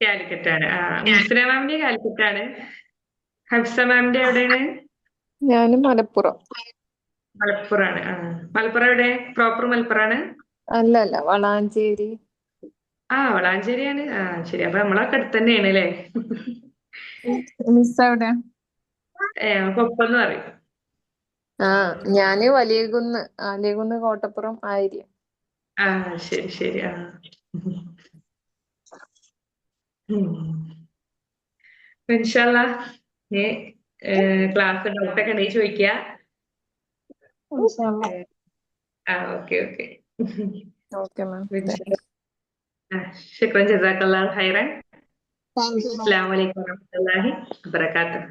Speaker 1: കാലിക്കറ്റാണ്. മുസ്ലിന മാമിന്റെ കാലിക്കറ്റാണ്. ഹഫ്സ മാമിന്റെ എവിടെയാണ്?
Speaker 6: ഞാനും മലപ്പുറം.
Speaker 1: മലപ്പുറാണ്. മലപ്പുറം എവിടെ? പ്രോപ്പർ മലപ്പുറാണ്?
Speaker 6: അല്ല, വളാഞ്ചേരി.
Speaker 1: വളാഞ്ചേരിയാണ്. ശരി. അപ്പൊ നമ്മളൊക്കെ അടുത്ത് തന്നെയാണ് അല്ലേ?
Speaker 6: മിസ് എവിടെ?
Speaker 1: കൊപ്പം പറയും.
Speaker 6: ഞാന് വലിയകുന്ന് കോട്ടപ്പുറം ആര്യ.
Speaker 1: ശരി ശരി. ഇൻഷാല്ലാ ക്ലാസ് ഡൗട്ടൊക്കെ ഉണ്ടെങ്കിൽ ചോദിക്കുക. Okay okay. ശുക്രൻ, ജസാക്കല്ലാഹു ഖൈറൻ. അസ്സലാമു അലൈക്കും വറഹ്മത്തുള്ളാഹി വബറകാതുഹു.